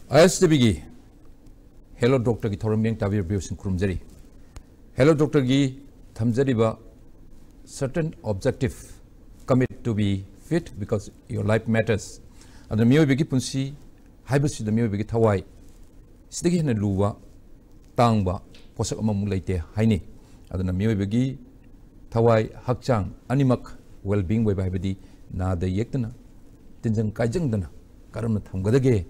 ISTBगी Hello Doctor की theorem बेंग ताबीर बियोसिन खुरुमजरी Hello Doctor की थमजरीबा certain objective commit to be fit because your life matters and the miyoibigi punsi haibasi the miyoibigi thawai sidagi hena luwa tangba posak amam leite haini adana miyoibigi thawai hakchang animak well being way baibadi na da yektana tinjang kaijang dana karamna thamgadage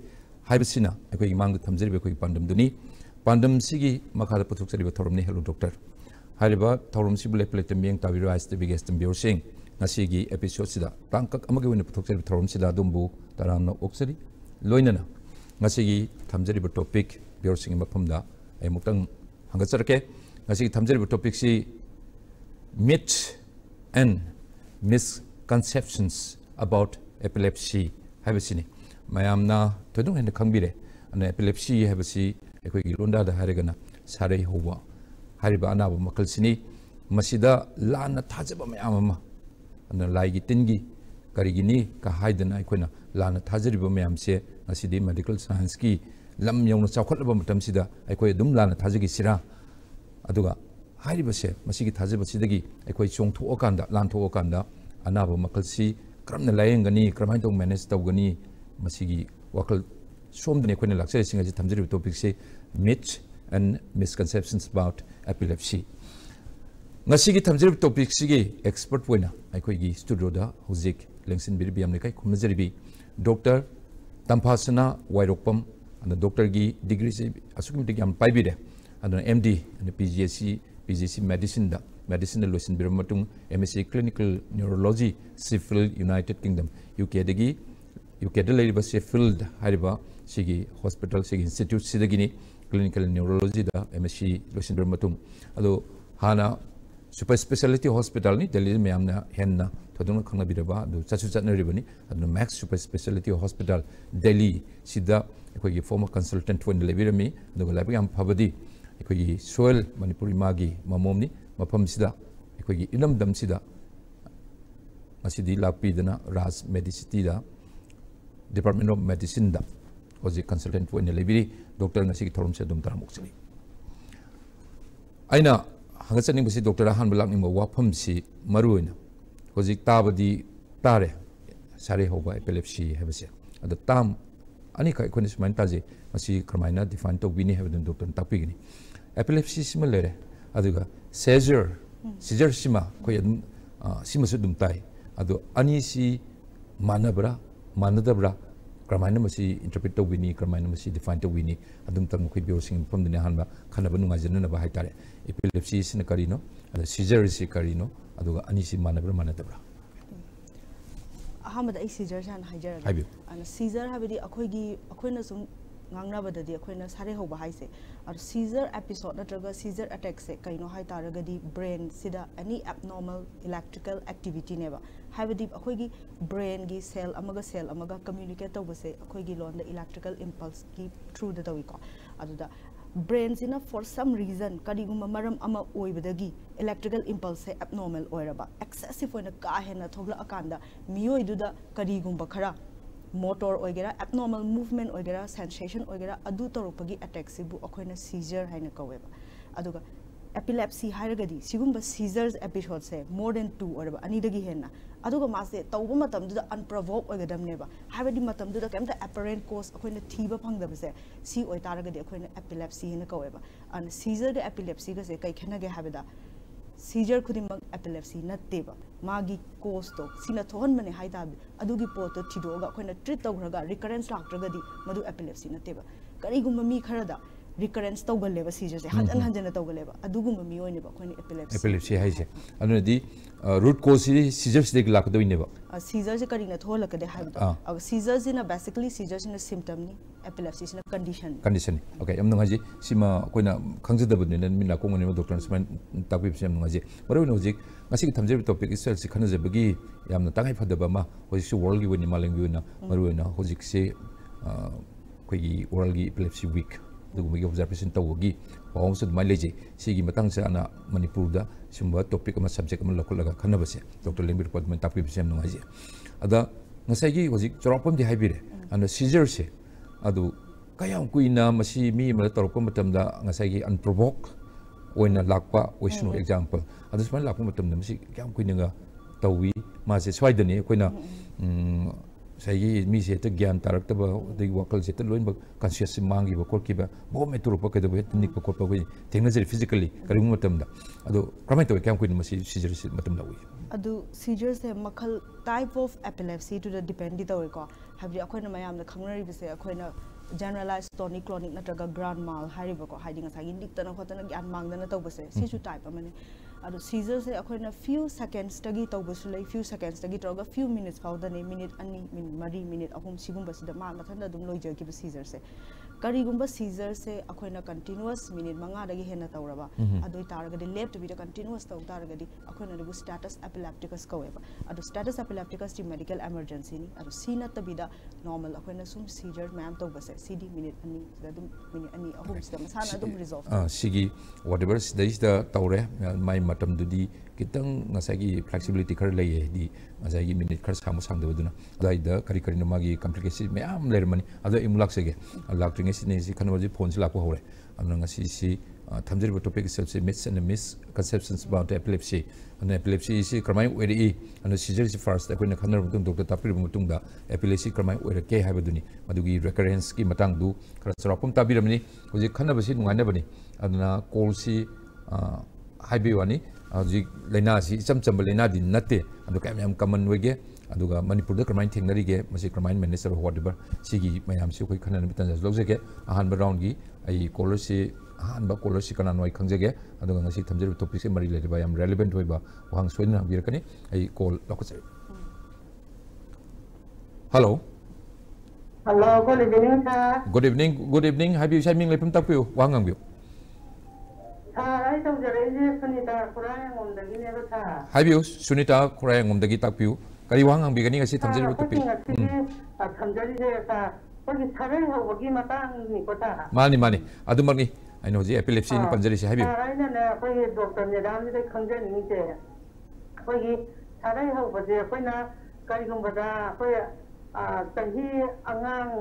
haibasina ekoi mang thamjari ekoi pandam duni pandam sigi makhada puthukjari ba thoromni Hello Doctor hariba thorom sibu leplet mieng tawira is the biggest biosing ngasigi episode sida tangkak amagi wina puthukjari thorom sida dumbu taramna oksari loinana ngasigi thamjari ba topic biosing maphamda ai muktang hangatsarke ngasigi thamjari ba topic si myths and misconceptions about epilepsy habasini mayamna todung hen khangbire ana epilepsy habasi ekoi londa da harigana sarai howa hariba anaba makalsini masida lana thajaba mayam ama ana laigi tingi karigini ka haidana aikoina lana thajariba mayam se asidi medical science ki lam yawna chawkhatlaba matam sida aikoi dum lana thajagi sira aduga hariba se masigi thajaba sidagi aikoi chongtho okanda lan tho okanda anaba makalsi kramna layengani kramai tong manage tawgani masigi wakal somdane aikoina laksari singaji thamjari topic se myths and misconceptions about epilepsy. Ngasigi thamjari topic sigi expert wena aikoigi studio da huzik lengsin birbiam ne kai khumnajaribi Dr. Tampasana Wairokpam and Dr. gi degree se asukmi digam paibide and MD and PGC medicine da medicine losin birmatung MSc clinical neurology Sheffield United Kingdom UK dagi UK da leiba Sheffield hariba sigi hospital sigi institute sidagini clinical neurology da MSc losin birmatung ado hana super specialty hospital ni Delhi me amna henna thodung khangna biraba do chachu chatna ribani ado Max super specialty hospital Delhi sida ekoi former consultant when lebirami ado labi am phabadi ekoi soil manipuri magi mamomni mafam sida ekoi ilam dam sida asidi lakpi dana Raj Medicity da Department of Medicine da hoji consultant when lebiri doctor nasi thorum se dum taramuk chali aina hangachaning basi doctor han balak ning wafam si maruina hoji tabadi tare sare hoba epilepsy hebase ada tam ani kai konis man taje masi kramaina define to bini hebden doctor tapigini epilepsy similare aduga seizure sima ko yadum sima su dum tai adu ani si manabra manadabra kramaina masi interpret to bini kramaina masi define to bini adum tam ko biosing pamdine hanba khanaba nunga jenna ba haitare epilepsy sin karino ada seizure si karino aduga ani si manabra manadabra ahamad ai seizure san hajara ana seizure habidi akoina sum ngangnabadadi akoina sare hoba haise ar seizure episode natraga seizure attack se kaino hai taragadi brain sida any abnormal electrical activity neba habidi akoigi brain gi cell amaga communicate tawbase akoigi londa electrical impulse ki through the tawiko aduda brain sina for some reason kadiguma maram ama oibadagi electrical impulse se abnormal oiraba excessive oina ka hena thogla akanda miyoi duda kadigumba khara motor oigera abnormal movement oigera sensation oigera adu torupagi attack sibu akoina seizure haina kaweba aduga epilepsy hairagadi sigumba seizures episode se more than 2 orba ani dagi henna aduga mase tawba matam duda unprovoked oigadamneba habadi matam duda kemta apparent cause akoina thiba phangdaba se si oi taragadi akoina epilepsy hena kaweba an seizure ga epilepsy ga se kai khenage habada seizure khudimang epilepsy natteba magi cause to sina thohan mane haida adugi poto thidoga akoina treat tawraga recurrence lactragadi madu epilepsy natteba karigumba mi kharada recurrence tawgaleba seizure se hanjana tawgaleba adugumba mi oineba akoina epilepsy haise anudi root cause seizure se lakado ineba seizure se karina tholakade haida seizure sina basically seizure sina symptom ni epilepsy sina condition okay am nungaji sima koina khangjadabune nan mina kongone doctor sman takbi sem nungaji baroi hojik ngasi thamjeb topic isel si khanajebagi yamna tangai phadaba ma hojik world gi woni malengi na baroi na hojik se koigi world gi epilepsy week dugugi observation tawgi pawong sud mai leje sigi matang sa ana manipur da simba topic ama subject ama lokolaga khanabase dr lengbir padman takbi sem nungaji ada ngasai gi hojik choropam di haibire ana seizure se adu kaya kuina masi mi mala torko matamda ngasai unprovoked oina lakpa oisnu example adus man lakpa matamda masi kaya kuina nga tawi ma se swaidani koina sai mi se ta gyan tarak ta ba de wakal se ta loin ba conscious mangi ba kor ki ba bo me turu pa ke de nik pa kor pa wi technology physically kari matamda ado kramai to kaya kuina masi seizure matamda wi adu seizures se makal type of epilepsy to the depend to ko habri akoina mayam na khangnari bise akoina generalized tonic clonic natraga grand mal hariba ko hiding asagi diktana khotana gyan mangdana tawbase sisu type amane adu seizures se akoina few seconds tagi tawbasu lay few seconds tagi toga few minutes fawdane minute ani minute mari minute ahum sigumba sida ma mathanda dum loija ki seizures se karigumba seizures se akoina continuous minute manga dagi hena tawraba adu taraga de left to be continuous taw taraga di akoina du status epilepticus kaweba adu status epilepticus di medical emergency ni adu sina tabida normal akoina sum seizure ma'am tawbase CD minute ani dum minute ani ahum sida masana dum resolve sigi whatever is the tawre my matam dudi kitang ngasagi flexibility kar lay di ngasagi minute kar samu sang duduna dai da kari kari namagi complication ma'am lermani adu imulak sege lak tingesi si kanwaji phone si lapo hore amna ngasi si thamjir topic itself myths and misconceptions about epilepsy and epilepsy is kramai weri and seizure is first akoina khanar mutung doctor tapri mutung da epilepsy kramai weri ke habaduni madugi recurrence ki matang du khara sarapum tabiramni hoji khana basi nungaina bani aduna call si haibi wani hoji laina si chamcham laina din natte adu kam yam common wege aduga manipur da kramai thengnari ge masi kramai minister whatever sigi mayam si koi khana bitan lojege ahan round gi ai caller si ahan ba caller si kana noi khangjege aduga ngasi thamjir topic se mari le ba yam relevant hoiba wang soina birakani ai call lokose hello good evening sir good evening habi shaiming lepum takpiu wangang biu ai tong jare je sunita kurang ngomdagi ne ba tha habi sunita kurang ngomdagi takpiu kari wangang bi gani ngasi thamjir topic thamjari je ta pagi thare hobagi matang ni kota mani adumani I know the epilepsy in Panjari se habi ai na na pagi doctor ne dam de khangje ni je pagi thare hobaje koina kari gum bada koi tahi angang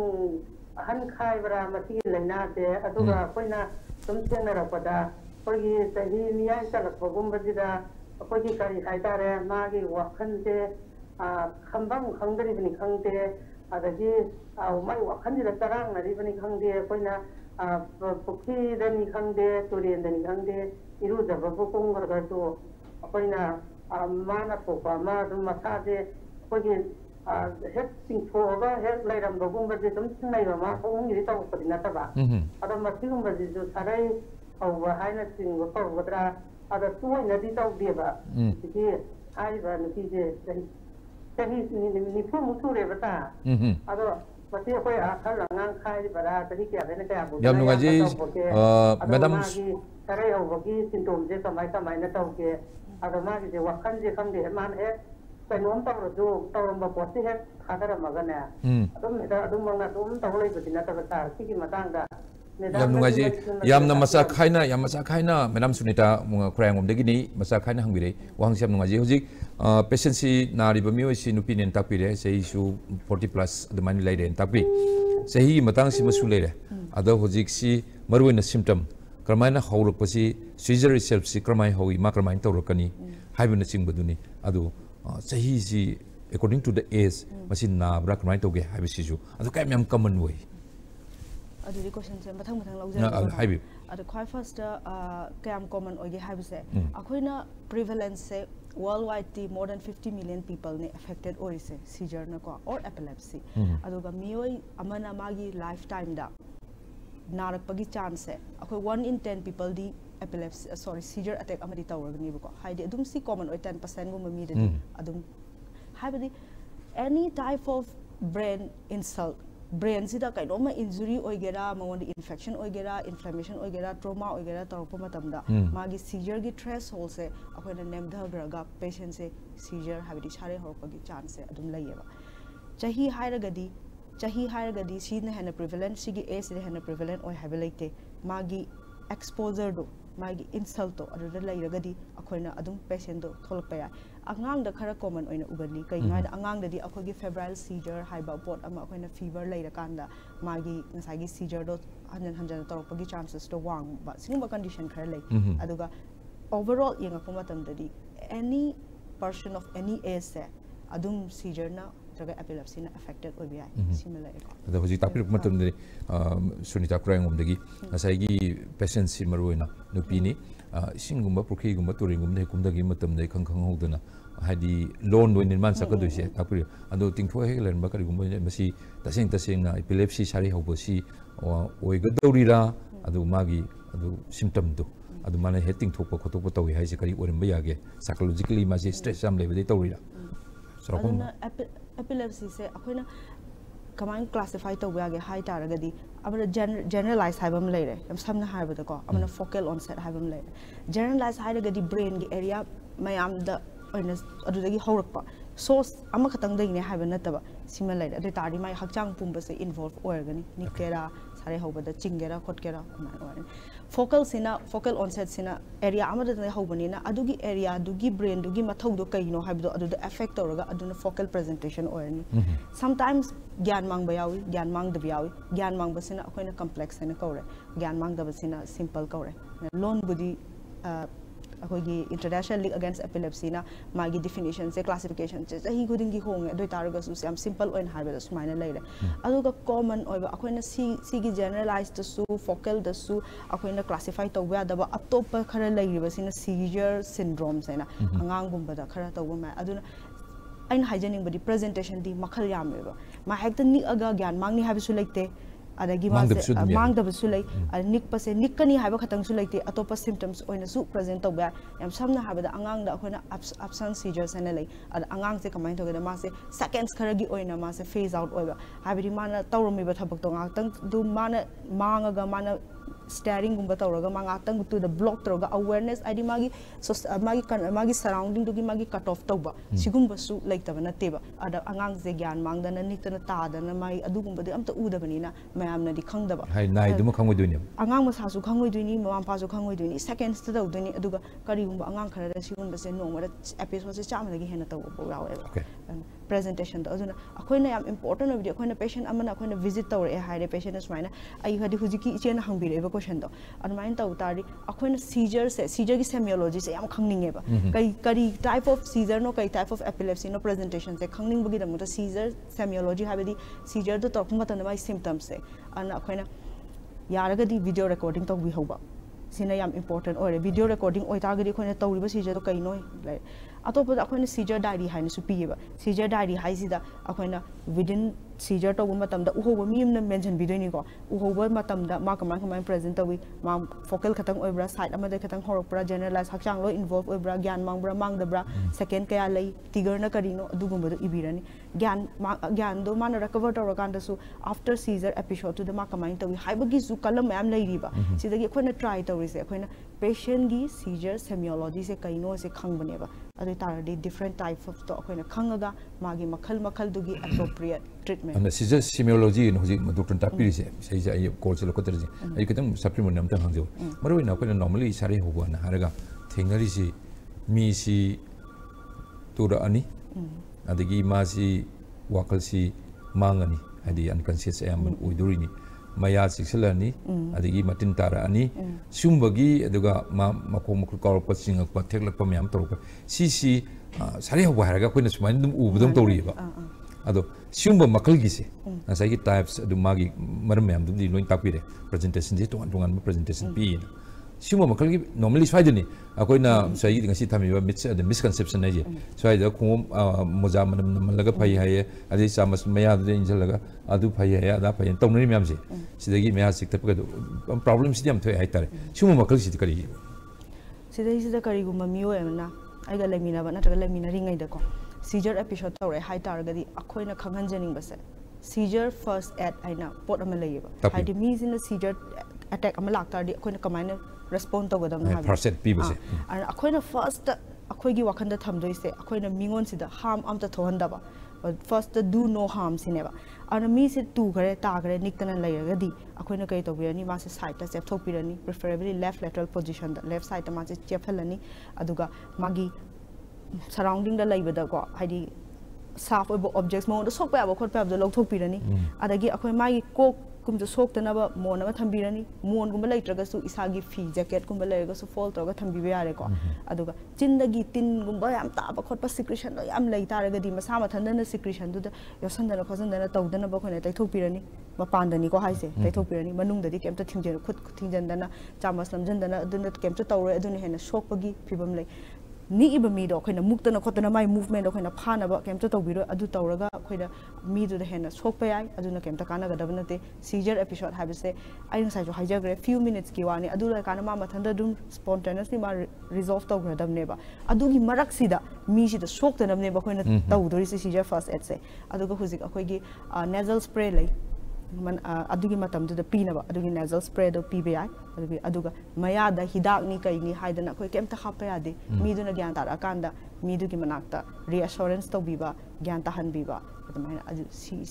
han khai bara mati laina de aduga koina tum thena ra pada pagi tahi niya chalak bogum bajida pagi kari haitare magi wakhan je khambang khangdari bani khangte adagi mai wakhan da tarang nari bani khangde koina pukhi dani khangde turen dani khangde iru jaba bukung garga to koina mana popa ma dum masa je kogi het sing thoga het lairam bogum baje dum sinai ma ong ri taw padina ta ba ada masigum baje jo sarai au wa haina sing wa taw wadra ada tuai nadi taw be ba ki ai ba nuki je tadi ni pun mutu le bata ado pasti aku akal langang kai bara tadi kya bene kya bu jam nungaji madam tare au bagi sintom je samai na tau ke ado ma je wakan je kam de man he penom taw ro taw ba posi he khadara magana ado me da ado manga tum taw lai betina ta bata ki matang da yam nungaji yam na masa khaina madam sunita kurang omdagi ni masa khaina hangbire wang siam nungaji hoji patient si nari ba mioi si nupi nen takpire sei su 40 plus the mani laide takpi sei matang si masu lere ada hoji si marwena symptom kramaina hawrok pasi seizure itself si kramai hawi ma kramain tawrokani haibuna singbaduni adu sei si according to the age masi na bra kramai tawge haibisi ju adu kai myam common way adu question se mathang laujai haibi adu khoi first kam common oge haibise akoina prevalence se worldwide the more than 50 million people ne affected orise seizure na ko or epilepsy aduga mioi amana magi lifetime da narak pagi chance akoi 1 in 10 people di epilepsy seizure attack amadi tawrgni ko haidi adum si common oi 10% go mami de adum haibadi any type of brain insult brain sida kaino ma injury oigera mawon infection oigera inflammation oigera trauma oigera tawpa matamda magi seizure gi threshold se akoina nemdhagraga patient se seizure habidi sare horpagi chance se adum layeba chahi hairagadi si na hena prevalent sigi age de hena prevalent oi habelaite magi exposure do मागी insult तो अदुदा लेरगदी अखोइना अदुम patient तो थोलप या अंगांग the खरा common ओइना उगनी कई गाय अंगांग ददी अखोगी febrile seizure हाइबा pot अमा अखोइना fever लेरकांदा मागी नसागी scissor दो हंजन हंजन तौरपगी chances तो वांग बा सिंगबा कंडीशन खरा ले अदुगा overall यंगपो मतमददी any person of any age se adum seizure na jaga epilepsy na affected obi ai similar ko da hoji tapir matum de sunita krayngom degi asai gi patient si maroina nupi ni singumba pukhi gumba turingum de kumda gi matum de khang khang hoduna hadi loan do nirman sakadu se tapir ado tingtho he len ba kari gumba masi taseng na epilepsy sari hobosi oiga dorira adu magi adu symptom do adu mana heting thokpa khotokpa tawi haise kari orimba yage psychologically maji stress am lebede tawira aduna epilepsy se akoina kamain classify tawya ge high taragadi amana generalized haibam leire am samna haibada ko amana focal onset haibam leire generalized hairagadi brain ge area mayam da oina adudagi haurakpa source ama khatang dai ne haiba nataba sima leire adu tari mai hakchang pumba se involve oirgani nikera sare hobada chingera khotkera amana focal sina focal onset sina area amada ne hobani na adugi area adugi brain dugi mathau do kaino haibdo adu affect tawraga aduna focal presentation oirni sometimes gyan mang bayawi gyan mang da bayawi gyan mang basina akoina complex ne kawre gyan mang da basina simple kawre lone budi अखोगी international league against epilepsy ना मागी definition से classification से सही खुदिंग की होंगे दो तारगा सु से सिंपल ओइन हार्बे सुमाइना लेरे अदुगा कॉमन ओइबा अखोइना सी की जनरलाइज्ड सु फोकल दसु अखोइना क्लासिफाई तौबा दबा अतोप खरा लेरिबा सिना सीजर सिंड्रोम सेना अंगांग गुंबदा खरा तौबा मा अदुना अइन हाइजेनिंग बडी प्रेजेंटेशन दी मखल यामेबा मा हेक्ट नि अगा ज्ञान मांगनी हाबिसु लेते adagi mang da su lai nik pa se nikani haiba khatang su laite atopa symptoms oina su present to ba yam samna haiba da angang da akhona absence seizures ana lai ad angang se kamai to ga ma se seconds kharagi oina ma se phase out oiba haibiri mana tawromi ba thabak to ngak tang du mana mangaga mana staring gumba tawraga ma ngak tang tu the block tawraga awareness id magi so magi surrounding du gi magi cut off tawba sigumba su like ta na teba ada angang se gyan mang da na nikta ta da na mai adu gumba de amta u da bani na mayamna di khangdaba hai nai dum khangoi duini angang ma sa su khangoi duini mama pa su khangoi duini seconds ta daw duini aduga kari gumba angang khara da sigun ba se no ma episode se cham lagi hena taw bo yawe okay presentation da aduna akoina yam important of akoina patient amana akoina visit tawre e haire patient is maina ai hadi hujiki ichena hangbire ba question do anmain taw tari akoina seizure gi semiology se yam khangninge ba kari type of seizure no kai type of epilepsy no presentation se khangning bagi da muta seizure semiology habedi seizure do talk mata na mai symptoms se an akoina yaraga di video recording taw bi hoba sina yam important or video recording oi targadi akoina tawriba seizure do kai no atop akoina seizure diary haina su piba seizure diary haisida akoina within seizure to matam da uhoba mimna mention bidoni ko uhoba matam da ma kamai present tawi ma focal khatang oibra side amada khatang horopra generalize hakchang lo involve oibra gyan mangbra mangdabra second kaya lai tiger na karino adugumba do ibirani gyan do man recover to raganda su after seizure episode to the ma kamai tawi haibagi su kalam am lai riba sidagi akoina try tawri se akoina patient gi seizure semiology se kaino se khangbane ba adu taradi different type of to akoina khangaga magi makhal dugi appropriate treatment and seizure semiology in hoji doctor tapiri se sei ja ai course lo kotar ji ai kitam supplement nam ta hangjo maroi na akoina normally sari hobo na haraga thengnari si mi si tura ani adagi ma si wakal si mangani adi unconscious am uidurini maya sikselani adigi matin tara ani sumbagi aduga makong makor pasing ak pathek lak pamyam torka si sari hobo haraga koina sumain dum ubudum tori ba ado sumba makal gi se asai gi types adu magi maram yam dum di loin tapire presentation je tongan presentation pi sumba makal gi normally swaidani akoina sai gi ngasi thami ba misconception ai je swaida khum moja manam malaga phai haye adi chamas maya de injalaga adu phai haye ada phai tongnani myam se sidagi maya sik tap ga problem sidiam thoi ai tare sumba makal si kari sida kari gu mamiyo emna ai ga lemina ba na tra lemina ringai da ko seizure episode tawre high targadi akoina khanghanjaning base seizure first aid aina pot ama leiba haidi means in the seizure attack ama lak tardi akoina kamaina respond togodam na first aid pi base and akoina first akoigi wakhanda thamdoi se akoina mingon sida harm amta thohandaba first do no harm sineba ana mi se tu gare ta gare niktana lairagadi akoina kai tobirani ma se side ta step thokpirani preferably left lateral position da left side ta ma se chephalani aduga magi surrounding da laibada ko haidi saफ ओइबो objects मोन द सोकपा अब खोटपा अब the लौथोकपिरनी अदगी अखोय मागी Coke कुम द सोक्तनबा मोन अमा थंबिरनी मोन गुम लैत्रगसु इसागी फी जैकेट गुम लैरगसु फोल्ड तोगा थंबिबे यारे को अदुगा चिंदगी तिन गुम याम ताबा खोटपा सिक्रेशन द याम लैतारगदी मसा मथंदन सिक्रेशन दु द योसंदन खोजंदन तौदन बा खोने तैथोकपिरनी मपांदनी को हाइसे तैथोकपिरनी मनुंगददी केमता थिंजन खुद थिंजनदना चामस लमजनदना अदुन केमता तौरे अदुन हेना सोकपगी फिबम लै नी इब मीदो अखोइना मुक्तना खोतना माइ मूवमेंट अखोइना फानबा केमता तौबिरो अदु तौरगा अखोइना मीदु द हेना सोकपा याय अदुना केमता कानागदब नते सीजर एपिसोड हाबिसे आइन साइजो हाइजग्रे फ्यू मिनिट्स की वानी अदु ला काना मा मथंदा दुम स्पॉन्टेनियसली मा रिजॉल्व तौग्रदबनेबा अदुगी मरक्सिदा मीसिदा सोक्तनबनेबा अखोइना तौदोरि सीजर फर्स्ट एड से अदुगा हुजिक अखोइगी नेजल स्प्रे लै मन अदुगी मतमदुदा पीनबा अदुगी नेजल स्प्रे दो पीबे याय अदुगा मयादा हिदाकनी कईनी हाइदना अखोइ केमता हापा यादे मीदुना ग्यान तारा कांदा मीदुगी मनाक्ता रिअश्योरेंस तौबिबा ग्यान ताहनबिबा अदुमाइना अदु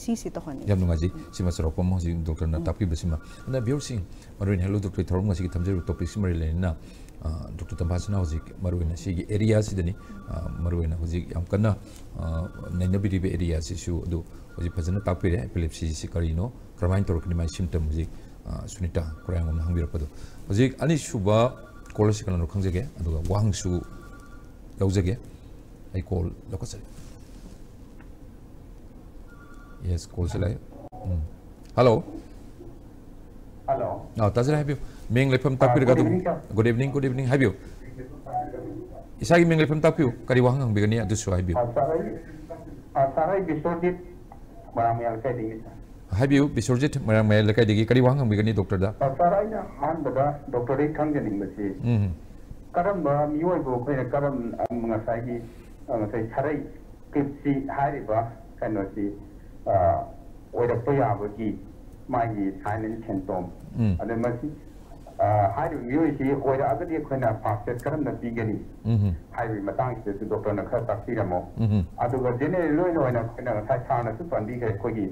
सी तहनि याम नुंगाजी सिमा सरपम हजि डॉक्टर ना तापि बसिमा ना बियोसिंग मरुइन हेलो डॉक्टर थरम ngasi तमजेरु टॉपिक सिमरि लेना डॉक्टर तंबासना हजि मरुइन सिगी एरिया सिदनी मरुइन हजि याम कन्ना नैनबिरिबे एरिया सिसु अदु हजि फजना तापिरे एपिलेप्सी सि करिनो क्रमाइन तोरकनि माइ सिम्पटम हजि सुनीता कुरांगम हांबिरपदो हजि अनि सुबा कॉल से कनो खंगजेगे अदुगा वांगसु लौजेगे आई कॉल लकसरि यस कॉल से लाइ हेलो ना ताजरा हैबियो मेंग लेफम तापिरगा दु गुड इवनिंग हैबियो इसागी मेंग लेफम तापियो करि वांग हांबिगनि अदुसु हैबियो साराई बिस्वजित मरामयाल कैदिनि हैबियो बिस्वजित मरामयाल कैदिगी करि वांग हांबिगनि डॉक्टर दा साराई ना हानबदा डॉक्टर रे खंगनिंगबसि करम मियोइबो खोइना करम ngसागी ngसाई साराई किपसि हारिबा कनोसि ओइरप याबगी मागी साइलेंट सिम्पटम अदे मसि हारिबो मियोइसि ओइरा अगदि खोइना फास्ट करम न पिगनि हाइबि मतंग से डॉक्टर न खा ताक्सिरमो अदुगा जेनेरल लोइन ओइना खोइना साइ साना सु पंदी गे खोगी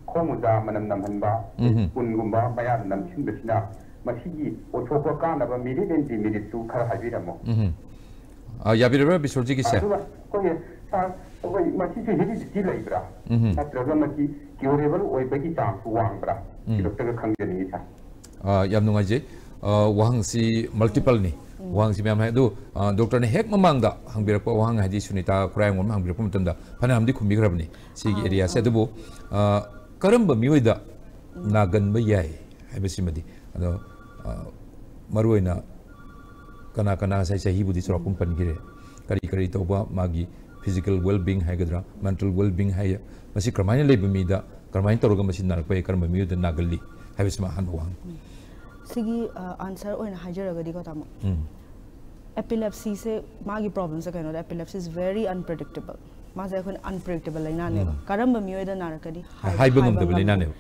खोमुजा मनम नमहनबा कुनगुम्बा मया नमसिनबसिना मसिगी ओथोपा कानबा मिनिट एंटी मिनिट सु खरा हाइबिरमो याबिरबा बिसोरजी किसे कोई सा कोई मसी से हेरिडिटी लैब्रा नत्रगा मसी क्यूरेबल ओइबगी चांस वांगब्रा डॉक्टर का खंगनि था याम नुंगाजे वांगसी मल्टीपल नि वांगसी मैम है दो डॉक्टर ने हेक ममांगदा हंबिरप वांग हादि सुनीता कुरांगम हंबिरप मतंदा फनामदि खुमिग्रबनि सिगी एरिया से दबो करम मियोइदा नागनब याय हाइबसिमदि अदो मरुइना कना कना साइ सही बुदि सरकुम पनगिरे करी करी तोबा मागी फिजिकल वेलबींग हाइगद्रा मेंटल वेलबींग हाय मसि क्रमाइन लेबमिदा क्रमाइन तोरग मसि नारपय करम मियोइदा नागली हाइबसिमा हानवांग सिगी आंसर ओइन हाइजरगदी को तामो एपिलेप्सी से मागी प्रॉब्लम से कहनो एपिलेप्सी इज वेरी अनप्रेडिक्टेबल माजे कोन अनप्रेडिक्टेबल लाइना ने करम मियोइदा नारकदी हाइबंगम दब लाइना ने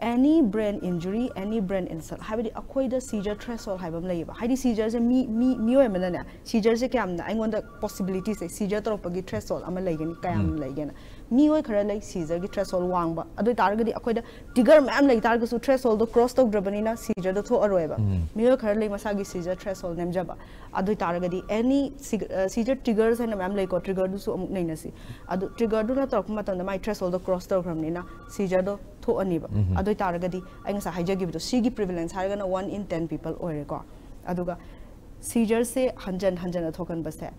any brain injury any brain insult हाइबदी अखोइदा सीजर थ्रेशोल्ड हाइबम लैबा हाइदी सीजर से मियोय मनना सीजर से क्यामना आइगोंदा पॉसिबिलिटी से सीजर तरोपगी थ्रेशोल्ड अमा लैगनी कयाम लैगेना मियोय खरा लै सीजर की थ्रेशोल्ड वांगबा अदु तारगदी अखोइदा टिगर मैम लै तारगसु थ्रेशोल्ड क्रॉस तौद्रबनिना सीजर दो थो अरोयबा मियोय खरा लै मसागी सीजर थ्रेशोल्ड नेमजबा अदु तारगदी एनी सीजर ट्रिगर्स हैना मैम लै को ट्रिगर दुसु अमुक नैनसी अदु ट्रिगर दुना तौरक मतंदा माइ थ्रेशोल्ड क्रॉस तौग्रमनिना सीजर दो थो अनिबा अदु तारगदी आइंसा हाइजगिबदो सीगी प्रिविलेंस हारगना 1 in 10 people ओरेको अदुगा सीजर से हंजन थोकन बसे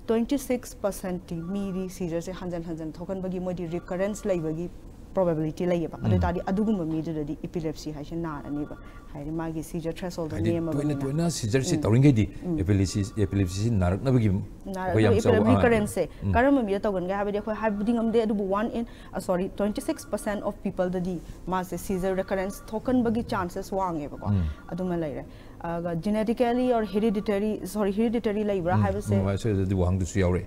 26% मीरी सीजर से हंजन थोकन बगी मोदी रिकरेंस लैबगी probability लैबा अदु तादी अदुगुम मीदुददी एपिलेप्सी हाइसे नारनिबा हाइरि मागी सीजर थ्रेशोल्ड नेम तो सीजर से तौरिंगेदी एपिलेप्सी नारकनबगी रिकरेंस से करम मी तौगन गा हाबदी खो हाबदी ngam de अदुबु 26% of people ददी मासे सीजर रिकरेंस थोकन बगी चांसेस वांगेबको अदुमा लैरे genetically or hereditary लाइब्रा हाइबसे वासे ददी वांग दुसु यावरे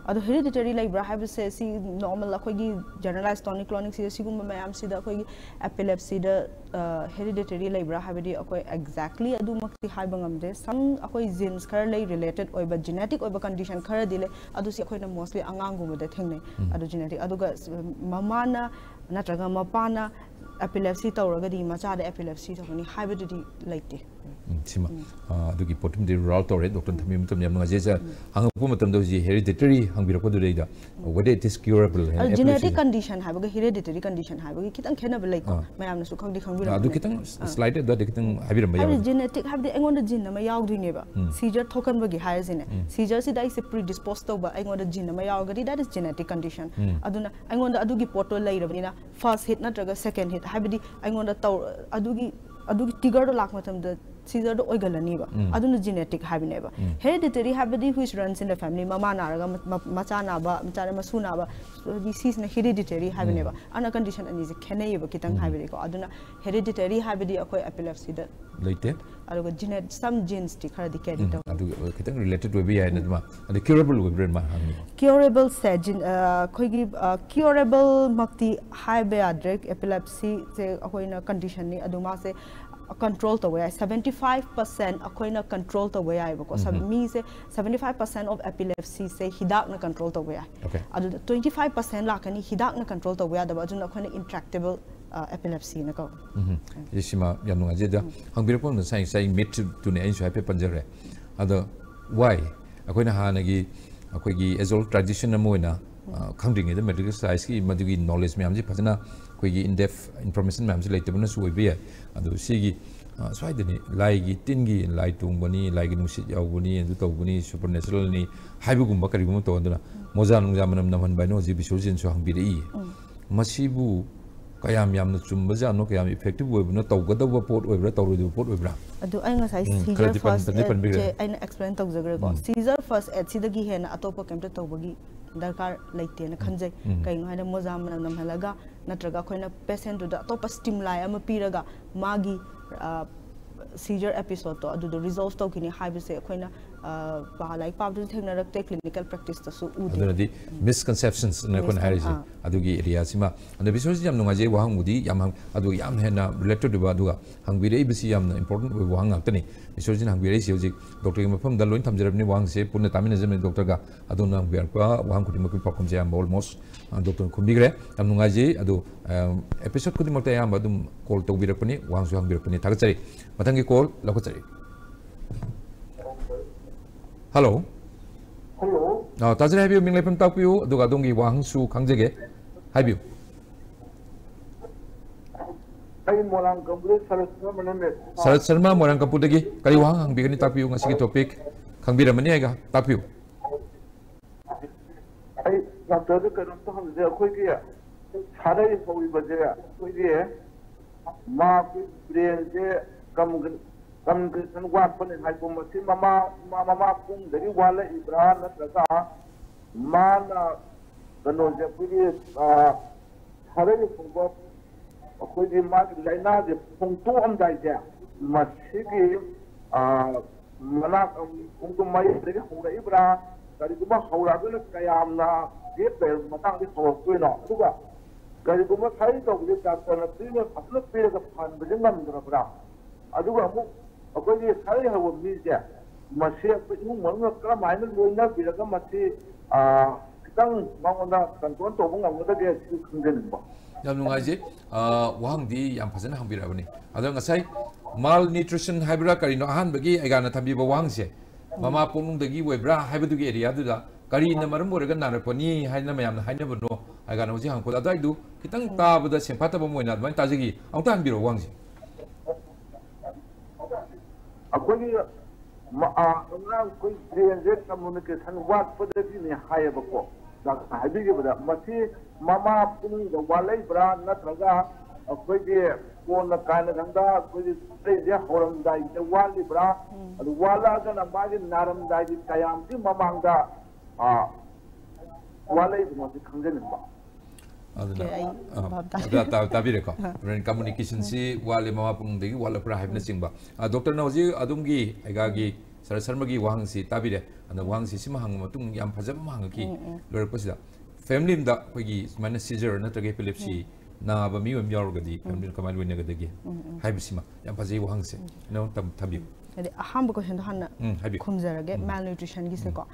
अदु hereditary लाइब्रा हाइबसे सी नॉर्मल अखोगी generalize tonic clinic sida sigumba mayam sida akoi epilepsy da hereditary labra habidi akoi exactly adu makti haiba ngamde some akoi genes khar lay related oiba genetic oiba condition khar dile adu si akoi na mostly angang gumba da thengne adu genetic adu ga mamana natraga mapana epilepsy tawragadi macha da epilepsy tawni haibadi laite sima adugi potum de rural tore doctor thamim tum yam ngaje ja hangpu matam do ji hereditary hangbira ko de da whether it is curable genetic condition haiba hereditary condition haiba kitang khena belai ko mayam na su khangdi khangbira adu kitang slide da kitang habiram ba ya genetic habde engon da gene ma yaw dui ne ba seizure thokan bagi higher sine seizure si dai se predisposed to ba engon da gene ma yaw gadi that is genetic condition aduna engon da adugi poto lai rabina first hit na traga second hit habdi engon da taw adugi trigger do lak matam da seizure do oigalani ba aduna genetic habine ba hereditary habdi which runs in the family mama naraga macha na ba macha masu na ba disease na hereditary habine ba ana condition ani je khenai ba kitang habire ko aduna hereditary habdi akoi epilepsy da laite aluga genetic some genes ti khara di carry ta adu kitang related we bi ai na ma adu curable we brain ma curable se khoi gi curable makti high adrek epilepsy se akoi na condition ni aduma se control to way 75% akoina control to way ko me se 75% of epilepsy se hidak na control to way adu 25% la kani hidak na control to way da ba jun akoina intractable epilepsy na ko yesima yanunga jeda hangbira pon sai mit to ne enjoy pe panjare ado why akoina hanagi akoigi azol tradition na moina khangding the medical science ki madugi knowledge me amji phajana koigi in depth information me amji leitebna su oibe adu sigi swaidani lai gi tingi lai tungbani lai gi nusit yaubuni adu tawbuni supernatural ni haibugumba karigum to anduna moja nungja manam namhan baino ji bisurjin su hangbiri masibu kayam yamna chumba jano kayam effective oibna tawgadawa pot oibra tawrudu pot oibra adu ai ngasai seizure first aina explain tawjagre ko seizure first aid sidagi hena atopa kemta tawbagi darkar laite na khanjai kaino haina moja manam namhalaga natraga khoina patient da atopa stimuli ama piraga magi seizure episode to adu resolve to kini haibse khoina like public technical clinical practice to su udi misconceptions na kon harise adugi area sima and bisoji jam nunga je wahang mudi yam adu yam hena related ba aduga hangbire bisi yam important wahang ngakani bisoji hangbire si hoji doctor gi mafam da loin thamjarabni wahang se punna tamina jame doctor ga adu na biar pa wahang kudi makui pakom je am almost doctor kumbigre yam nunga je adu episode kudi makta yam adum call to birakpani wahang su hangbirapani thagachari mathangi call lakachari hello hello tajra habiu minglai pam takpiu aduga dongi wahangsu khangjege habiu ai morang kambu sarat sharma morang kampu dagi kali wahang hangbigani takpiu ngasi topic khangbiramani aiga takpiu ai doctor de karam to hamje khoi ki sarai hoi baje khoi ki ma ki brain je kam kan wat pun hai pun mesti mama pun dari wala Ibrahim nasa mana kanu je pudi hari pun aku di mana lainnya je pun tu am dah je mesti ki mana pun tu mai dari hura Ibrahim dari tu mah hura tu kaya amna dia bermatang di hura tu no tu ba dari tu mah hari tu dia kata nanti ni asal pilih ke pan berjengam berapa aduh kamu akogi sari hawo mije masih itu mana kalau main luina bila kan masih kita mangona kantor tu pun ngambil dia kenggan ba. Yang nungaje wahang di yang pasal hangbira bani. Ada ngasai malnutrition haibra kari no ahan bagi agana thambi ba wahang se. Mama punung dagi webra haibu dugi area tu dah kari na marum borga narapani haina mayam na haina bano agana uji hangko ada itu kita tahu dah sempata bamuina ban tajigi angta hanbiro wahang se. Aku ni, orang kau transit communication wat pada ni high bako. Dah habis je pada. Masih mama pun dah walai beran nak raga. Aku ni pun nak kain randa. Aku ni dia orang dah itu walai beran. Aduh wala kan nampak naram dah itu kayam tu mama anda walai masih kanggen nampak. Ada tapi reko. Brand communication si wale mama pun degi wala pra haibna singba. Doktor na hoji adumgi agagi sarasarmagi wahang si tapi de. Anda wahang si sima hang matung yang pajab mahang ki. Lor pasida. Family mda pagi mana seizure na trage epilepsy knob me Om यारगदी family कमाई लोइनगदगी हाइबसिमा याम फजै वहांगसे no तबियो अदे अहम question हन खुमजरगे malnutrition गिसे को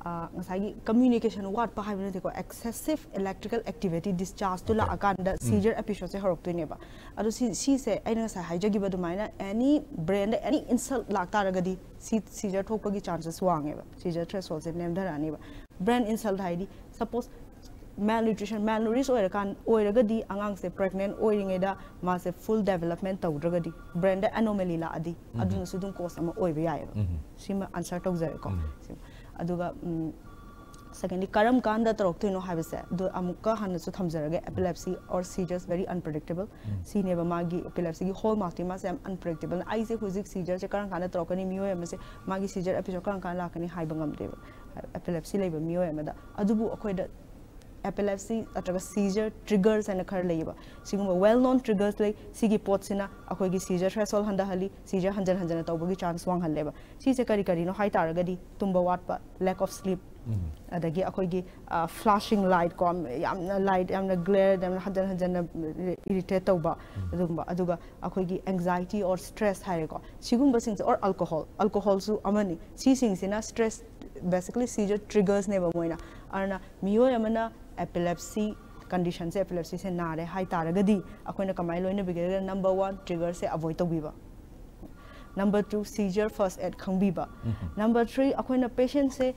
ngasai communication wat pa haibne ko excessive electrical activity discharge to la akanda seizure episode se horok ne ba adu si se aina sa haijagi ba dumaina any brain any insult lakta ragadi seizure thokpa gi chances wange ba seizure threshold se nem dharani ba brain insult haidi suppose malnutrition malnourished oiragadi angang se pregnant oiringeda ma se full development tawdragadi brain da anomaly la adi adun sudun cause ama oiba yaiba sima answer tawjare ko aduga secondly karam kanda taroktoino habise do amuka hanasu thamjarage epilepsy or seizures very unpredictable sineba magi epilepsy gi hallmark ma se unpredictable ai se huzik seizure se karan kanda tarokani miyo ma se magi seizure episode karan kan lakani haiba ngamdeba epilepsy leiba miyo ma da adubu akoida epilepsy atraga seizure triggers and occur leiba siguma well known triggers like sigi potsina akoi gi seizure threshold handa hali seizure hanjan hanjana tawbagi chance wang haleba si se kari kari no hai taragadi tumba watpa lack of sleep adagi akoi gi flashing light kom yamna light yamna glare yamna hanjan hanjana irritate tawba aduga akoi gi anxiety or stress hai ko sigumba sing or alcohol su amani si sing sina stress basically seizure triggers ne ba moina arna miyo yamana epilepsy condition se epilepsy se nare hai taragadi akoina kamai loina bigere number 1 trigger se avoid tobiba number 2 seizure first aid khangbiba number 3 akoina patient se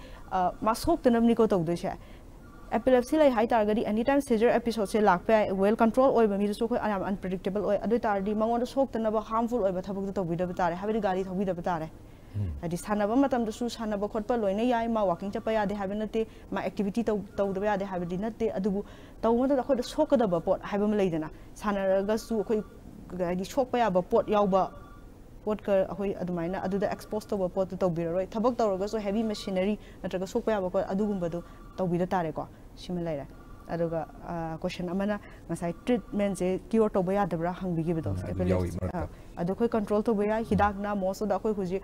masok tanamni ko tawdu sha epilepsy lai hai taragadi anytime seizure episode se lakpa well control oi ba mi so ko unpredictable oi adu tardi mangon sok tanaba harmful oi ba thabuk to tawbida tare habidi gari thobida tare adi sanaba matam da su sanaba khotpa loina yai ma walking chapa ya de habinate ma activity to da ya de habidi nate adubu tawma da khoi da sokada ba pot habam leidana sanaraga su khoi adi sokpa ya ba pot yauba pot ka khoi adumaina adu da expose to ba pot to biroi thabak tawraga so heavy machinery natraga sokpa ya ba ko adugumba do tawbida tare ko sima laira aduga question amana ngasai treatment je cure to ba ya dabra hangbigi bido adu khoi control to ba ya hidak na most da khoi huji